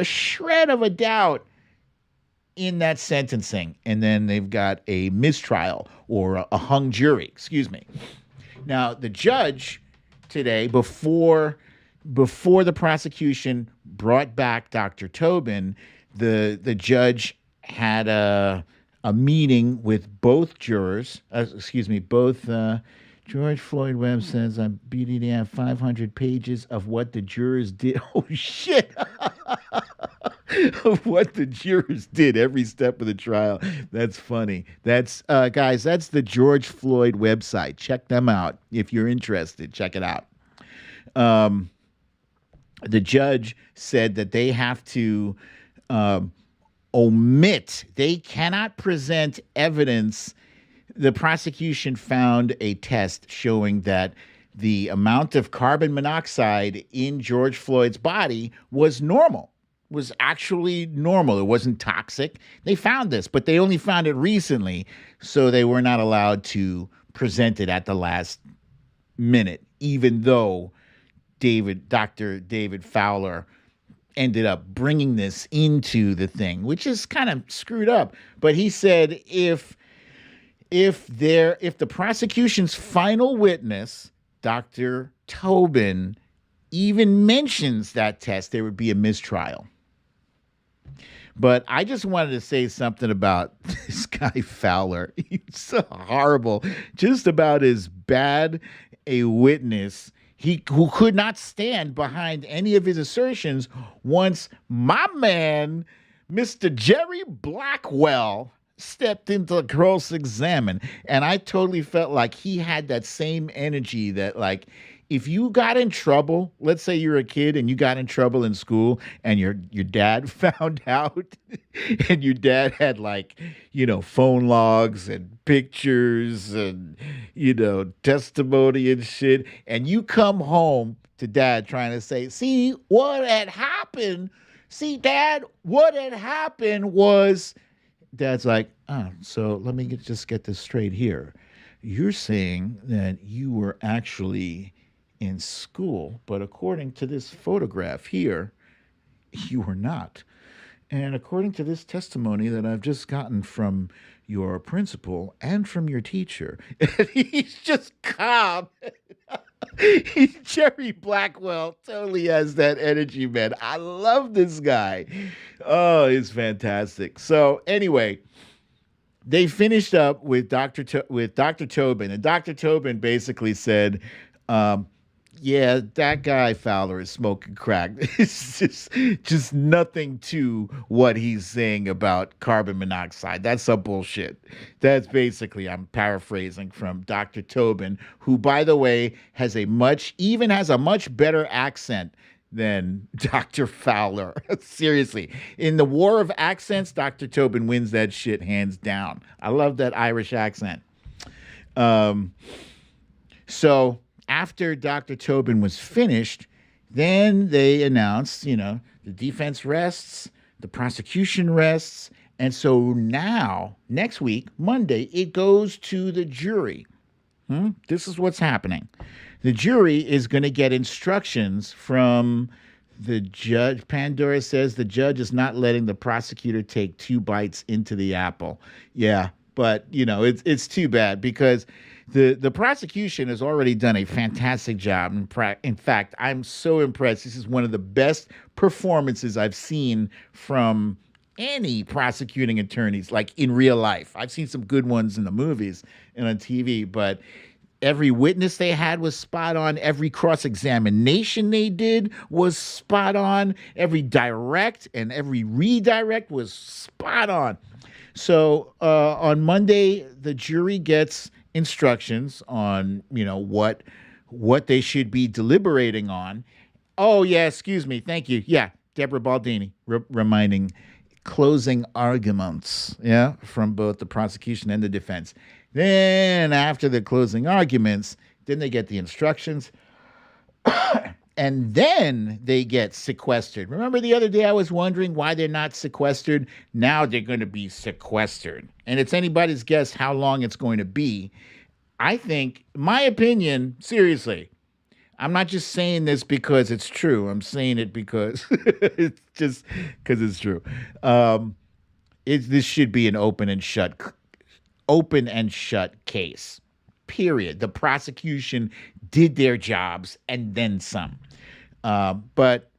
Speaker 1: shred of a doubt in that sentencing. And then they've got a mistrial or a hung jury, Now, the judge today, before the prosecution brought back Dr. Tobin, the judge had a meeting with both jurors, George Floyd Webb says on BDD have 500 pages of what the jurors did. Oh, shit. Of what the jurors did every step of the trial. That's funny. That's, guys, that's the George Floyd website. Check them out. If you're interested, check it out. The judge said that they have to omit. They cannot present evidence. The prosecution found a test showing that the amount of carbon monoxide in George Floyd's body was actually normal. It wasn't toxic. They found this, but they only found it recently, so they were not allowed to present it at the last minute, even though Dr. David Fowler ended up bringing this into the thing, which is kind of screwed up. But he said if the prosecution's final witness, Dr. Tobin, even mentions that test, there would be a mistrial. But I just wanted to say something about this guy Fowler. He's so horrible, just about as bad a witness who could not stand behind any of his assertions once my man, Mr. Jerry Blackwell, stepped into the cross-examine. And I totally felt like he had that same energy that, like, if you got in trouble, let's say you're a kid and you got in trouble in school and your dad found out and your dad had, like, phone logs and pictures and, testimony and shit. And you come home to dad trying to say, see, what had happened? See, dad, what had happened was, dad's like, so let me just get this straight here. You're saying that you were actually in school, but according to this photograph here, you were not. And according to this testimony that I've just gotten from your principal and from your teacher, he's just calm. Jerry Blackwell totally has that energy, man. I love this guy. Oh, he's fantastic. So anyway, they finished up with Dr. Tobin, and Dr. Tobin basically said, yeah, that guy Fowler is smoking crack. It's just nothing to what he's saying about carbon monoxide. That's some bullshit. That's basically, I'm paraphrasing from Dr. Tobin, who, by the way, has a much better accent than Dr. Fowler. Seriously. In the war of accents, Dr. Tobin wins that shit hands down. I love that Irish accent. So after Dr. Tobin was finished, then they announced, the defense rests, the prosecution rests. And so now, next week, Monday, it goes to the jury. This is what's happening. The jury is going to get instructions from the judge. Pandora says the judge is not letting the prosecutor take 2 bites into the apple. Yeah, but, it's too bad because the prosecution has already done a fantastic job. In fact, I'm so impressed. This is one of the best performances I've seen from any prosecuting attorneys, like in real life. I've seen some good ones in the movies and on TV, but every witness they had was spot on. Every cross-examination they did was spot on. Every direct and every redirect was spot on. So on Monday, the jury gets instructions on, what they should be deliberating on. Oh, yeah, excuse me. Thank you. Yeah, Deborah Baldini reminding closing arguments, from both the prosecution and the defense. Then after the closing arguments, then they get the instructions. And then they get sequestered. Remember the other day I was wondering why they're not sequestered? Now they're going to be sequestered. And it's anybody's guess how long it's going to be. I think, my opinion, seriously, I'm not just saying this because it's true. I'm saying it because it's just because it's true. This should be an open and shut case. Period. The prosecution did their jobs and then some. But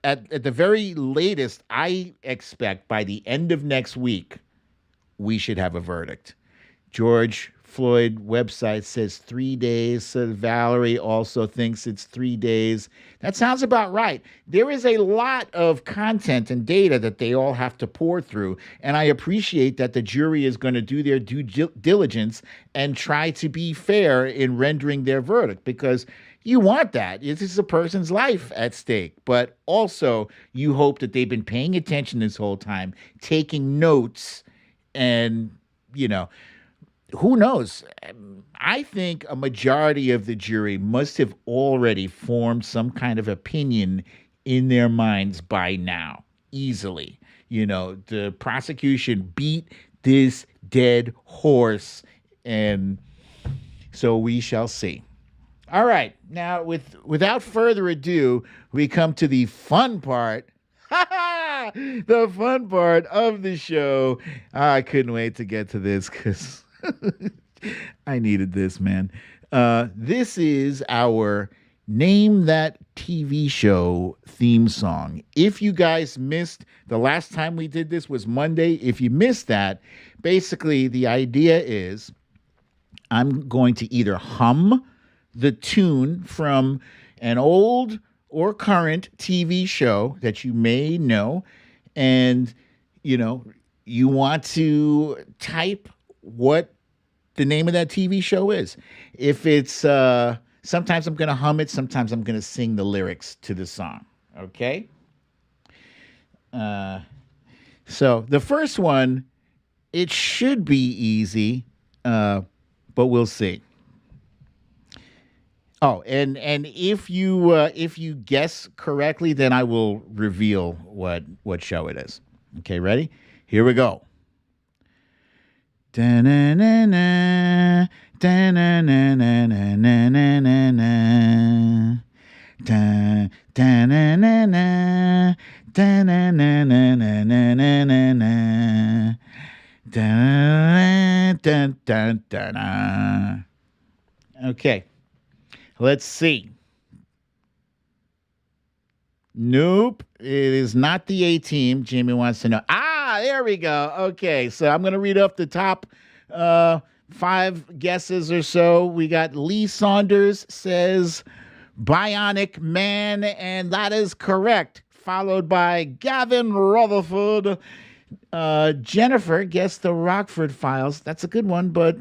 Speaker 1: at the very latest, I expect by the end of next week, we should have a verdict. George Floyd website says 3 days. So Valerie also thinks it's 3 days. That sounds about right. There is a lot of content and data that they all have to pour through. And I appreciate that the jury is going to do their due diligence and try to be fair in rendering their verdict, because you want that. This is a person's life at stake. But also, you hope that they've been paying attention this whole time, taking notes, and, who knows? I think a majority of the jury must have already formed some kind of opinion in their minds by now, easily. The prosecution beat this dead horse, and so we shall see. All right. Now, without further ado, we come to the fun part. The fun part of the show. I couldn't wait to get to this because I needed this, man. This is our Name That TV Show theme song. If you guys missed, the last time we did this was Monday. If you missed that, basically the idea is I'm going to either hum the tune from an old or current TV show that you may know, and you want to type what the name of that TV show is. If it's sometimes I'm going to hum it, sometimes I'm going to sing the lyrics to the song. Okay? So the first one, it should be easy, but we'll see. Oh, and if you guess correctly, then I will reveal what show it is. Okay, ready? Here we go. Da-na-na-na, da-na-na-na-na-na-na-na. Da-na-na-na, da-na-na-na-na-na-na-na. Da-na-na-na-na-na. Okay. Let's see. Nope. It is not the A-Team. Jamie wants to know. There we go. Okay, so I'm going to read off the top 5 guesses or so. We got Lee Saunders says Bionic Man, and that is correct. Followed by Gavin Rutherford. Jennifer guessed the Rockford Files. That's a good one, but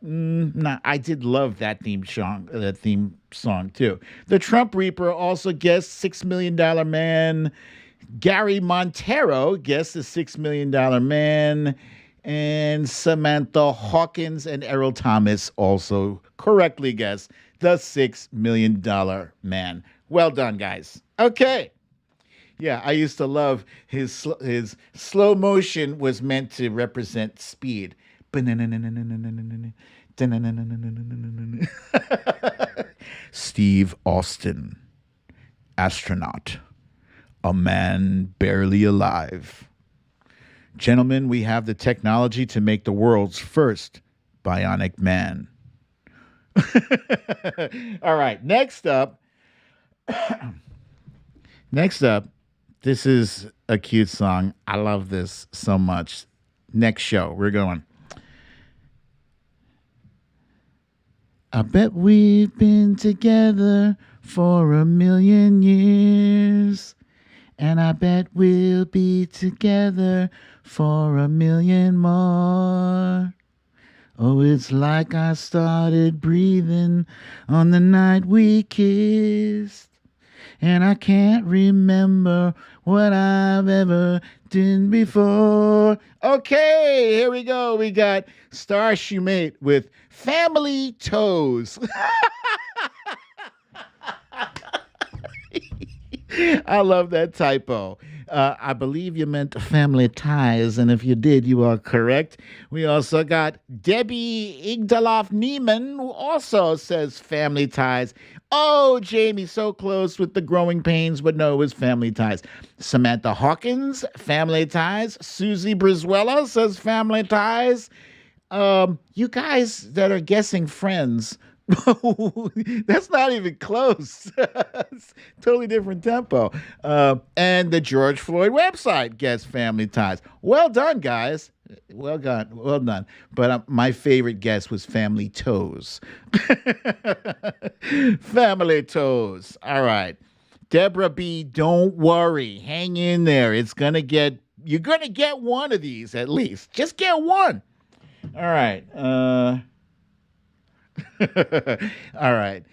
Speaker 1: I did love that theme song too. The Trump Reaper also guessed $6 Million Man. Gary Montero guessed the $6 Million Man. And Samantha Hawkins and Errol Thomas also correctly guessed the $6 Million Man. Well done, guys. Okay. Yeah, I used to love his slow motion was meant to represent speed. Steve Austin, astronaut, a man barely alive. Gentlemen, we have the technology to make the world's first bionic man. All right, next up, this is a cute song. I love this so much. Next show, we're going. I bet we've been together for 1,000,000 years. And I bet we'll be together for 1,000,000 more. Oh, it's like I started breathing on the night we kissed. And I can't remember what I've ever done before. Okay, here we go. We got Star Shumate with Family Toes. I love that typo. I believe you meant family ties, and if you did, you are correct. We also got Debbie Igdaloff-Neiman, who also says family ties. Oh, Jamie, so close with the growing pains, but no, it was family ties. Samantha Hawkins, family ties. Susie Brizuela says family ties. You guys that are guessing Friends, that's not even close. It's totally different tempo. And the George Floyd website gets family ties. Well done, guys. Well done. But my favorite guess was family toes. Family toes. All right. Deborah B., don't worry. Hang in there. You're going to get one of these at least. Just get one. All right. All right.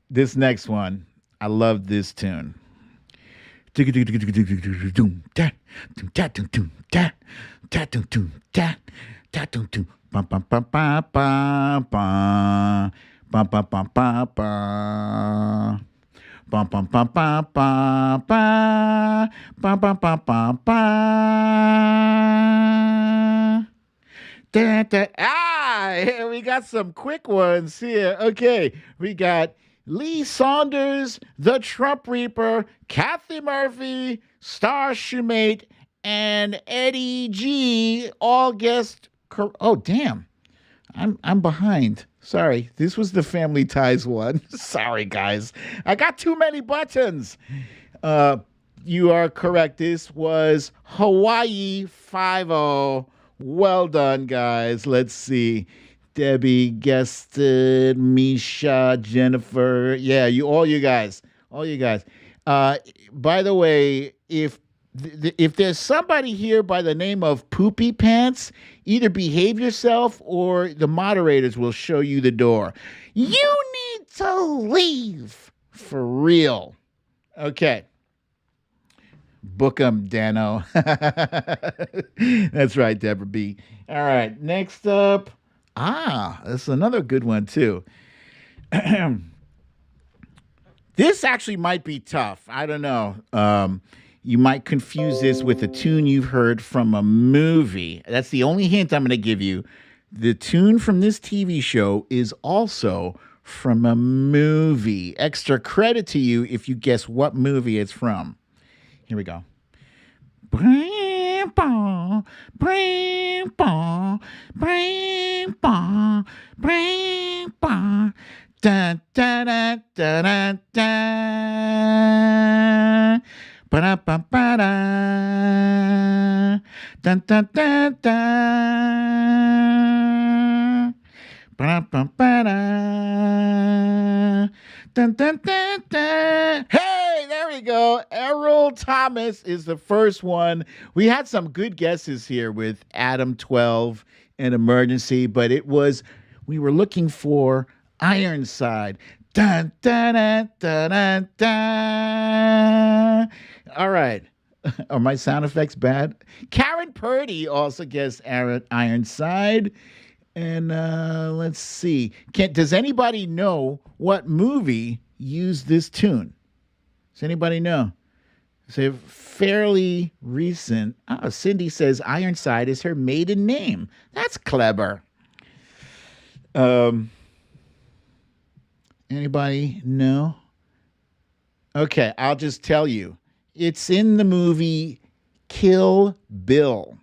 Speaker 1: This next one, I love this tune. We got some quick ones here. Okay, we got Lee Saunders, the Trump Reaper, Kathy Murphy, Star Shumate, and Eddie G all guessed. Oh, damn. I'm behind. Sorry. This was the Family Ties one. Sorry, guys. I got too many buttons. You are correct. This was Hawaii 5-0. Well done, guys. Let's see. Debbie guessed it. Misha, Jennifer. Yeah, all you guys. By the way, if there's somebody here by the name of Poopy Pants, either behave yourself or the moderators will show you the door. You need to leave. For real. Okay. Book 'em, Dano. That's right, Deborah B. All right, next up. This is another good one, too. This actually might be tough. I don't know. You might confuse this with a tune you've heard from a movie. That's the only hint I'm going to give you. The tune from this TV show is also from a movie. Extra credit to you if you guess what movie it's from. Here we go. Dun, dun, dun, dun, dun, dun. Ba-da-ba-ba-da. Dun, dun, dun, dun. Ba-da-ba-ba-da. Dun, dun, dun, dun. Hey, there we go. Errol Thomas is the first one. We had some good guesses here with Adam 12 and Emergency, but we were looking for Ironside. Dun, dun, dun, dun, dun, dun. All right. Are my sound effects bad? Karen Purdy also guessed Ironside. And let's see. Does anybody know what movie used this tune? Does anybody know? It's fairly recent. Cindy says Ironside is her maiden name. That's clever. Anybody know? Okay, I'll just tell you. It's in the movie Kill Bill.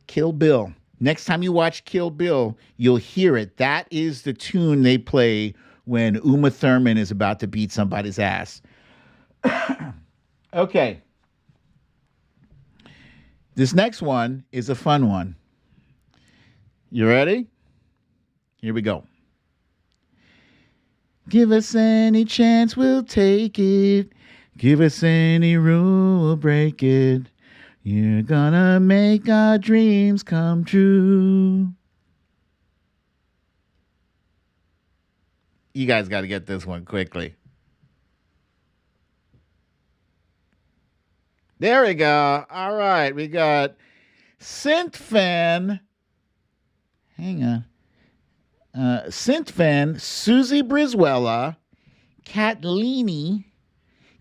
Speaker 1: Kill Bill. Next time you watch Kill Bill, you'll hear it. That is the tune they play when Uma Thurman is about to beat somebody's ass. Okay. This next one is a fun one. You ready? Here we go. Give us any chance, we'll take it. Give us any rule, we'll break it. You're gonna make our dreams come true. You guys got to get this one quickly. There we go. All right, we got Synth Fan. Hang on. Synth Fan, Susie Brizuela, Catlini,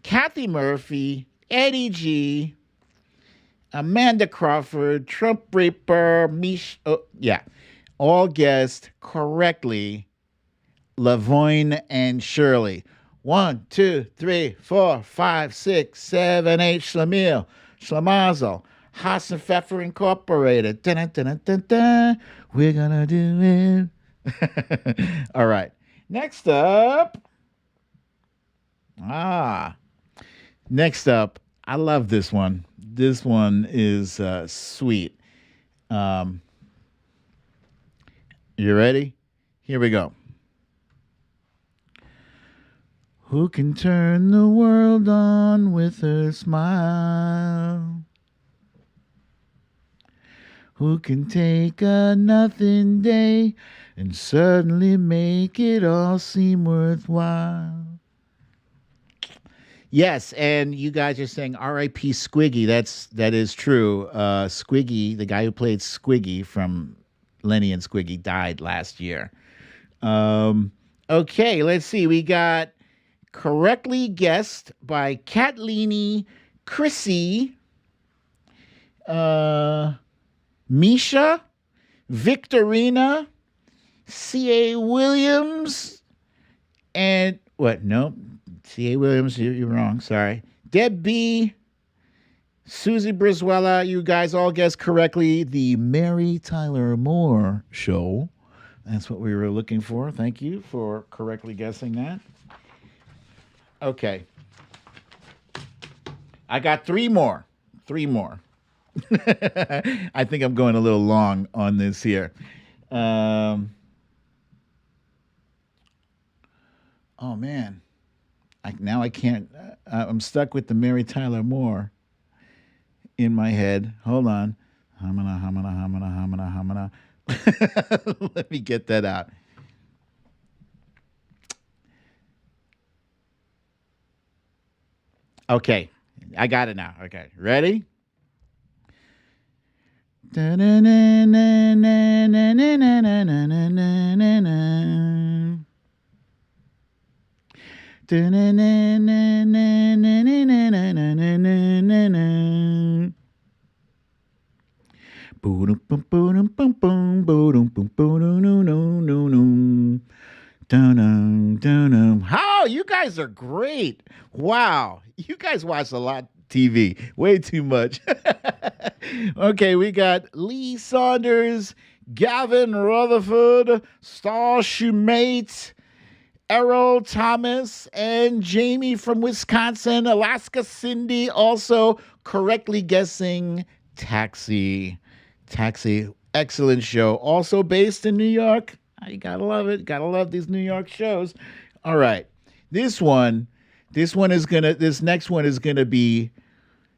Speaker 1: Kathy Murphy, Eddie G, Amanda Crawford, Trump Reaper, all guessed correctly. Lavoine and Shirley. 1, 2, 3, 4, 5, 6, 7, 8. Schlemiel, Schlemazel, Hassan Pfeffer Incorporated. Dun, dun, dun, dun, dun. We're gonna do it. All right. Next up. Next up. I love this one. This one is sweet. You ready? Here we go. Who can turn the world on with her smile? Who can take a nothing day and suddenly make it all seem worthwhile? Yes, and you guys are saying R.I.P. Squiggy. That is true. Squiggy, the guy who played Squiggy from Lenny and Squiggy, died last year. Okay, let's see. We got correctly guessed by Catlini, Chrissy, Misha, Victorina, C.A. Williams, And what? Nope. C.A. Williams, you're wrong. Sorry. Deb B. Susie Brizuela, you guys all guessed correctly. The Mary Tyler Moore Show. That's what we were looking for. Thank you for correctly guessing that. Okay. I got three more. I think I'm going a little long on this here. Oh, man. I can't. I'm stuck with the Mary Tyler Moore in my head. Hold on. Hamana. Let me get that out. Okay. I got it now. Okay. Ready? How you guys are great. Wow. You guys watch a lot of TV. Way too much. Okay, we got Lee Saunders, Gavin Rutherford, Star Shumate, Errol Thomas, and Jamie from Wisconsin, Alaska Cindy, also correctly guessing Taxi. Excellent show. Also based in New York. You gotta love it. Gotta love these New York shows. All right. This next one is gonna be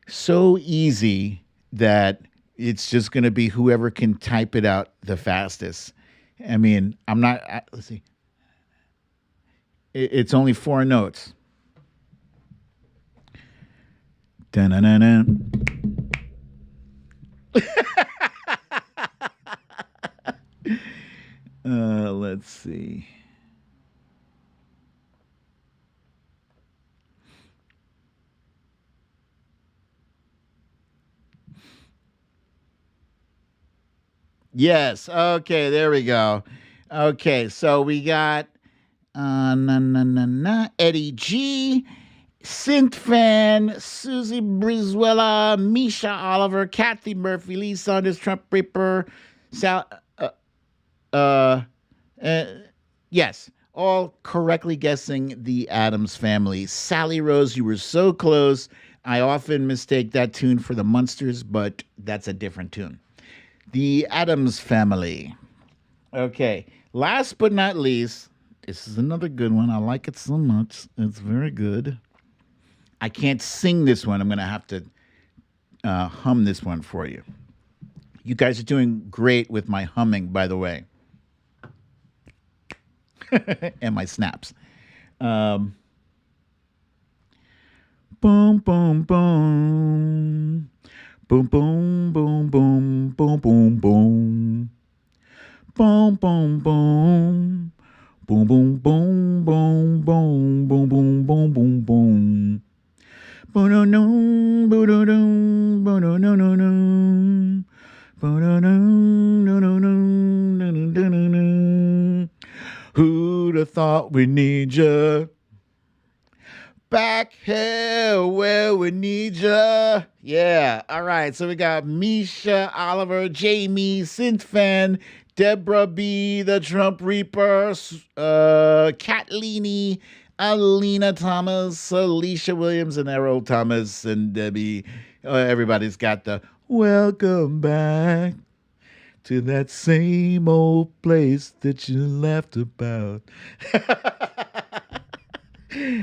Speaker 1: so easy that it's just gonna be whoever can type it out the fastest. I mean, let's see. It's only 4 notes. Da-na-na-na. Let's see. Yes. Okay, there we go. Okay, so we got Eddie G, Synth Fan, Susie Brizuela, Misha Oliver, Kathy Murphy, Lee Saunders, Trump Reaper, yes, all correctly guessing the Addams Family. Sally Rose, you were so close. I often mistake that tune for the Munsters, but that's a different tune. The Addams Family. Okay, last but not least, this is another good one. I like it so much. It's very good. I can't sing this one. I'm going to have to hum this one for you. You guys are doing great with my humming, by the way. And my snaps. Boom, boom, boom. Boom, boom, boom, boom, boom, boom, boom. Boom, boom, boom. Boom, boom, boom, boom, boom, boom, boom, boom, boom, boom. Bo-do-dum, bo-do-dum, bo-do-dum-dum-dum. Bo-do-dum, do-do-dum, do-do-dum-dum. Who'd have thought we need ya? Back here where we need ya. Yeah. All right. So we got Misha, Oliver, Jamie, Synth Fan, Deborah B, the Trump Reaper, Katlini, Alina Thomas, Alicia Williams, and Errol Thomas, and Debbie. Everybody's got the welcome back to that same old place that you laughed about.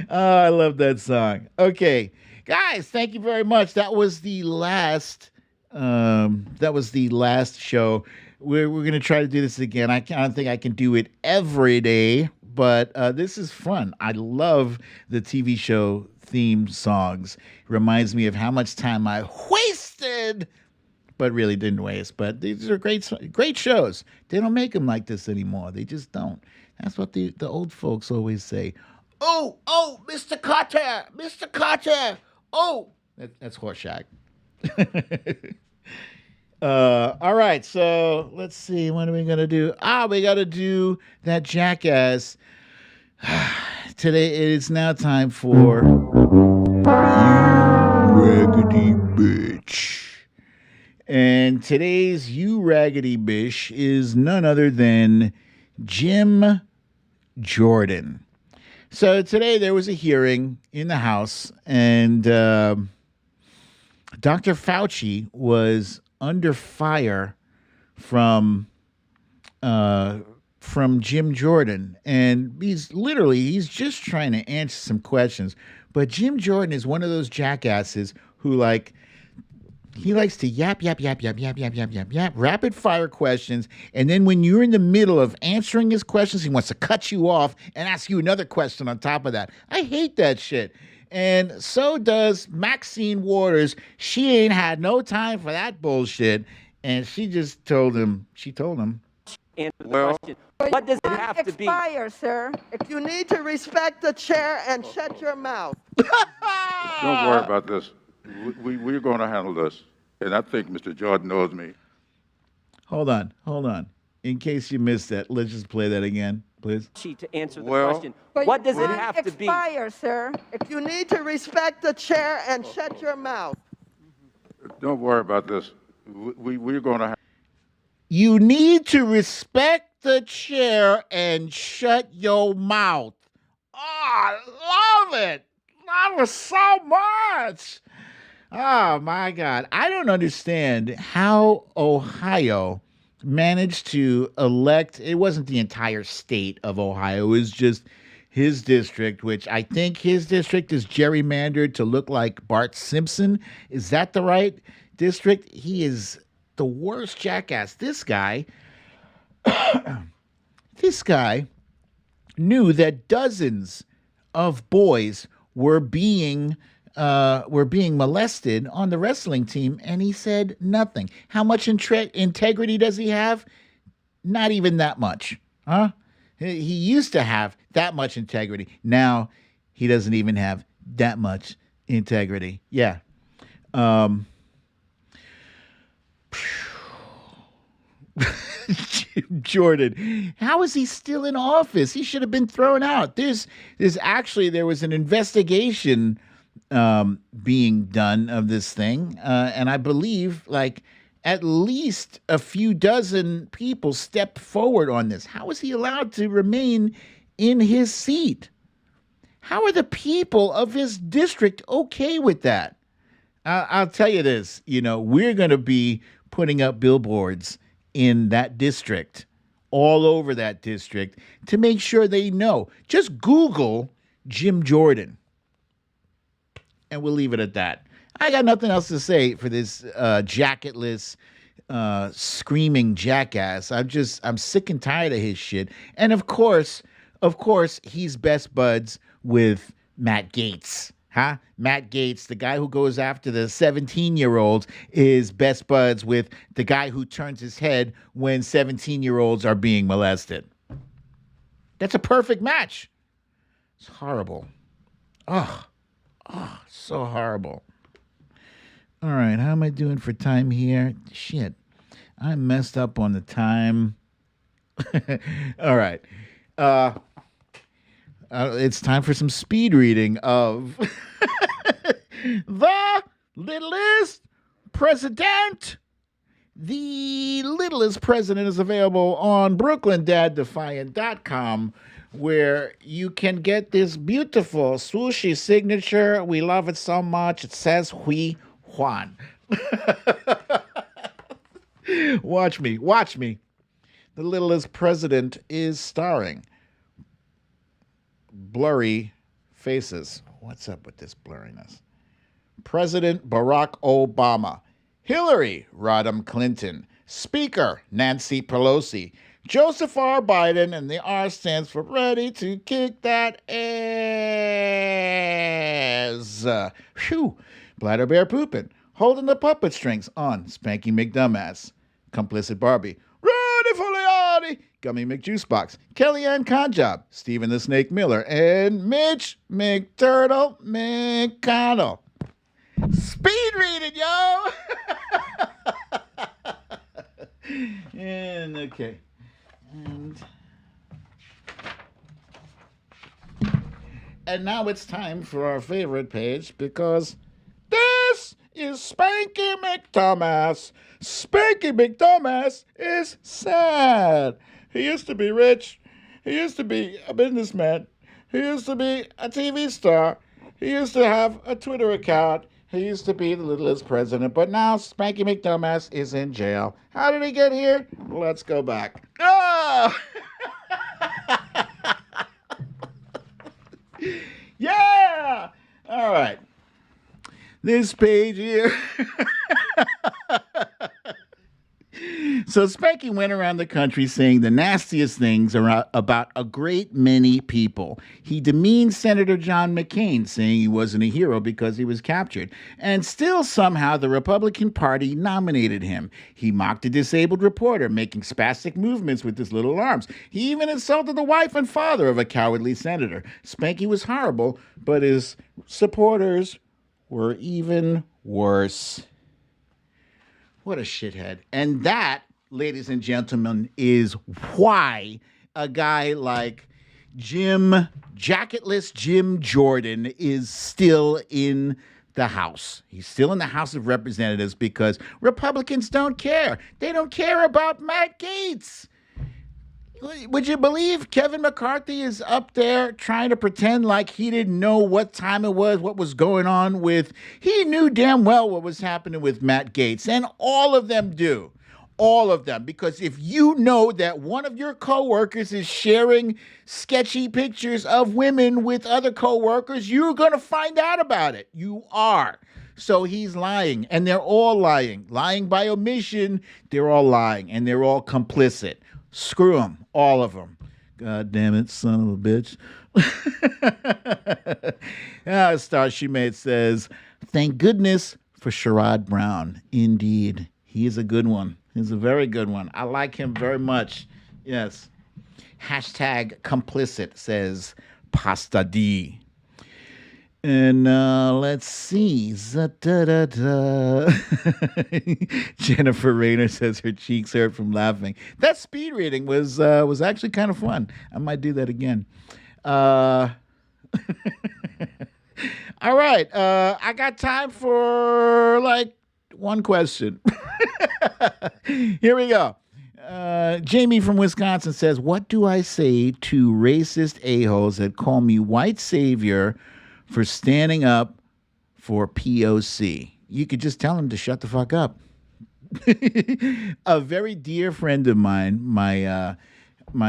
Speaker 1: Oh, I love that song. Okay, guys, thank you very much. That was the last. Show. We're going to try to do this again. I don't think I can do it every day, but this is fun. I love the TV show theme songs. It reminds me of how much time I wasted, but really didn't waste. But these are great shows. They don't make them like this anymore. They just don't. That's what the old folks always say. Oh, Mr. Carter. Oh, that's Horshack. All right, so let's see. What are we going to do? We got to do that Jackass today it is now time for You Raggedy Bitch. And today's You Raggedy Bitch is none other than Jim Jordan. So today there was a hearing in the House, and Dr. Fauci was under fire from Jim Jordan, and he's just trying to answer some questions. But Jim Jordan is one of those jackasses who he likes to yap, rapid fire questions. And then when you're in the middle of answering his questions, he wants to cut you off and ask you another question on top of that. I hate that shit. And so does Maxine Waters. She ain't had no time for that bullshit. And she told him.
Speaker 10: Well, what does it have to be?
Speaker 11: Expire, sir. If you need to respect the chair and shut your mouth.
Speaker 12: Don't worry about this. We're going to handle this. And I think Mr. Jordan knows me.
Speaker 1: Hold on. In case you missed that, let's just play that again, please.
Speaker 10: To answer the question, what does it have to be?
Speaker 11: Expire, sir. If you need to respect the chair and shut your mouth.
Speaker 12: Don't worry about this. We're going to.
Speaker 1: You need to respect the chair and shut your mouth. Oh, I love it. Love it so much. Oh, my God. I don't understand how Ohio managed to elect. It wasn't the entire state of Ohio. It was just his district, which I think his district is gerrymandered to look like Bart Simpson. Is that the right district? He is the worst jackass. This guy knew that dozens of boys were being molested on the wrestling team, and he said nothing. How much integrity does he have? Not even that much, huh? He used to have that much integrity. Now he doesn't even have that much integrity. Yeah. Jim Jordan, how is he still in office? He should have been thrown out. There was an investigation being done of this thing, and I believe at least a few dozen people stepped forward on this. How is he allowed to remain in his seat? How are the people of his district okay with that? I'll tell you this, we're going to be putting up billboards in that district, all over that district, to make sure they know. Just Google Jim Jordan, and we'll leave it at that. I got nothing else to say for this jacketless, screaming jackass. I'm sick and tired of his shit. And of course, he's best buds with Matt Gaetz. Huh? Matt Gaetz, the guy who goes after the 17-year-olds, is best buds with the guy who turns his head when 17-year-olds are being molested. That's a perfect match. It's horrible. Oh, so horrible. All right, how am I doing for time here? Shit, I messed up on the time. All right. It's time for some speed reading of The Littlest President. The Littlest President is available on BrooklynDadDefiant.com, where you can get this beautiful swooshy signature. We love it so much. It says Hui Juan. Watch me. The Littlest President is starring blurry faces. What's up with this blurriness? President Barack Obama, Hillary Rodham Clinton, Speaker Nancy Pelosi, Joseph R. Biden, and the R stands for ready to kick that ass. Phew. Bladder Bear pooping, holding the puppet strings on Spanky McDumbass, Complicit Barbie, Rudy Giuliani, Gummy McJuicebox, Kellyanne Conjob, Stephen the Snake Miller, and Mitch McTurtle McConnell. Speed reading, yo! And okay. And and now it's time for our favorite page because this is Spanky McThomas. Spanky McThomas is sad. He used to be rich. He used to be a businessman. He used to be a TV star. He used to have a Twitter account. He used to be the littlest president. But now Spanky McThomas is in jail. How did he get here? Let's go back. Oh! Yeah! All right. This page here. So Spanky went around the country saying the nastiest things about a great many people. He demeaned Senator John McCain, saying he wasn't a hero because he was captured. And still somehow the Republican Party nominated him. He mocked a disabled reporter, making spastic movements with his little arms. He even insulted the wife and father of a cowardly senator. Spanky was horrible, but his supporters were even worse. What a shithead. And that, ladies and gentlemen, is why a guy like Jacketless Jim Jordan is still in the House. He's still in the House of Representatives because Republicans don't care. They don't care about Matt Gaetz. Would you believe Kevin McCarthy is up there trying to pretend like he didn't know what time it was, what was going on with... He knew damn well what was happening with Matt Gaetz, and all of them do. All of them. Because if you know that one of your coworkers is sharing sketchy pictures of women with other coworkers, you're going to find out about it. You are. So he's lying, and they're all lying. Lying by omission, they're all lying, and they're all complicit. Screw them, all of them. God damn it, son of a bitch. Star She Made says, thank goodness for Sherrod Brown. Indeed, he is a good one. He's a very good one. I like him very much. Yes. Hashtag complicit, says Pasta D. And let's see. Jennifer Rayner says her cheeks hurt from laughing. That speed reading was actually kind of fun. I might do that again. All right. I got time for like one question. Here we go. Jamie from Wisconsin says, what do I say to racist a-holes that call me white savior for standing up for POC? You could just tell him to shut the fuck up. A very dear friend of mine, my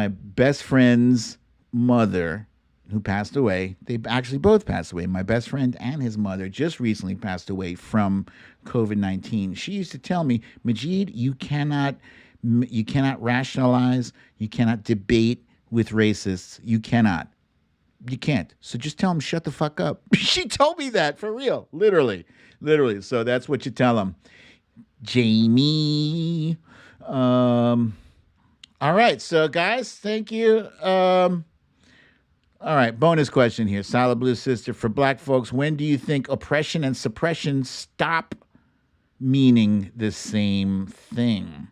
Speaker 1: best friend's mother, who passed away, they actually both passed away. My best friend and his mother just recently passed away from COVID-19. She used to tell me, Majid, you cannot rationalize, you cannot debate with racists. You cannot. You can't. So just tell them, shut the fuck up. She told me that for real. Literally. So that's what you tell them. Jamie. All right. So guys, thank you. All right. Bonus question here. Solid Blue Sister, for black folks, when do you think oppression and suppression stop meaning the same thing?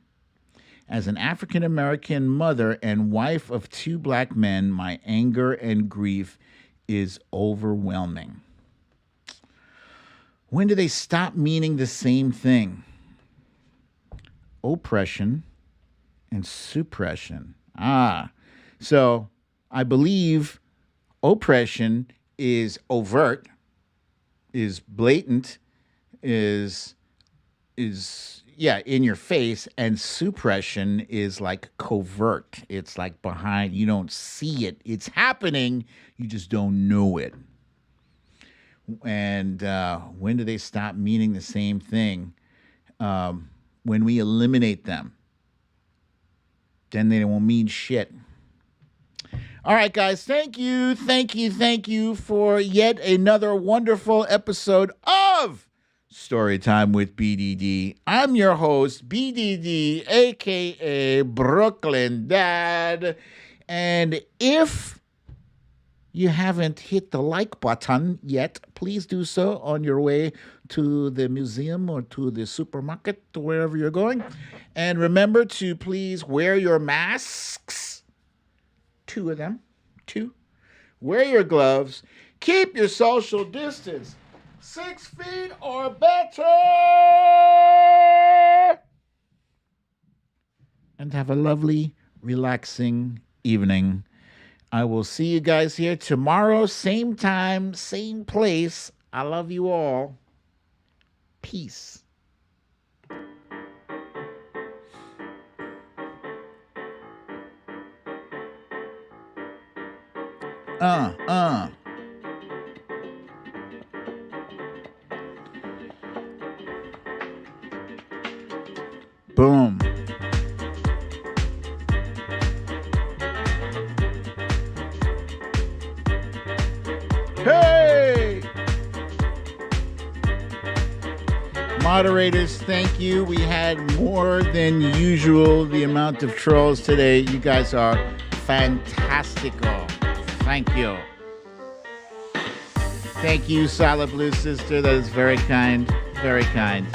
Speaker 1: As an African-American mother and wife of 2 black men, my anger and grief is overwhelming. When do they stop meaning the same thing? Oppression and suppression. So I believe oppression is overt, is blatant, is in your face, and suppression is like covert. It's like behind, you don't see it. It's happening, you just don't know it. And when do they stop meaning the same thing? When we eliminate them. Then they won't mean shit. All right, guys, thank you for yet another wonderful episode of Storytime with BDD. I'm your host, BDD, a.k.a. Brooklyn Dad. And if you haven't hit the like button yet, please do so on your way to the museum or to the supermarket, to wherever you're going. And remember to please wear your masks. 2 of them. 2. Wear your gloves. Keep your social distance 6 feet or better. And have a lovely, relaxing evening. I will see you guys here tomorrow, same time, same place. I love you all. Peace. Boom. Hey! Moderators, thank you. We had more than usual the amount of trolls today. You guys are fantastical. Thank you. Thank you, Solid Blue Sister. That is very kind. Very kind.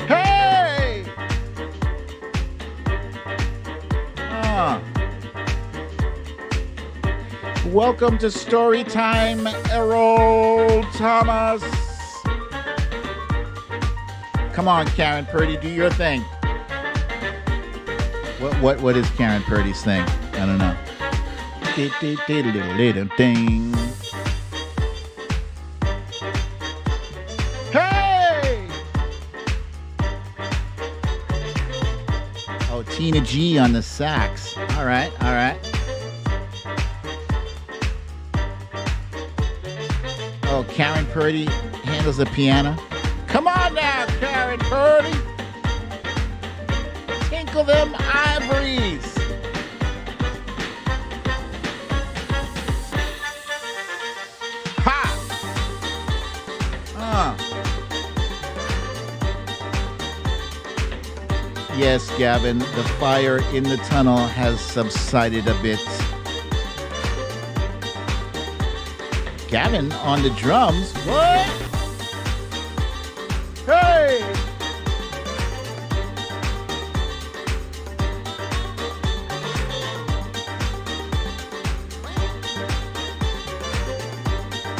Speaker 1: Hey! Welcome to Storytime, Errol Thomas. Come on, Karen Purdy, do your thing. What is Karen Purdy's thing? I don't know. Ding. Hey! Oh, Tina G on the sax. All right. Oh, Karen Purdy handles the piano. Come on now, Karen Purdy. Tinkle them ivories. Yes, Gavin, the fire in the tunnel has subsided a bit. Gavin on the drums. What? Hey!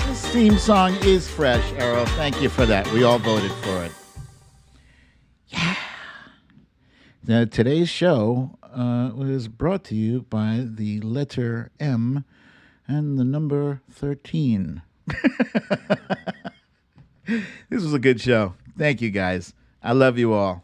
Speaker 1: This theme song is fresh, Errol. Thank you for that. We all voted for it. Now, today's show was brought to you by the letter M and the number 13. This was a good show. Thank you, guys. I love you all.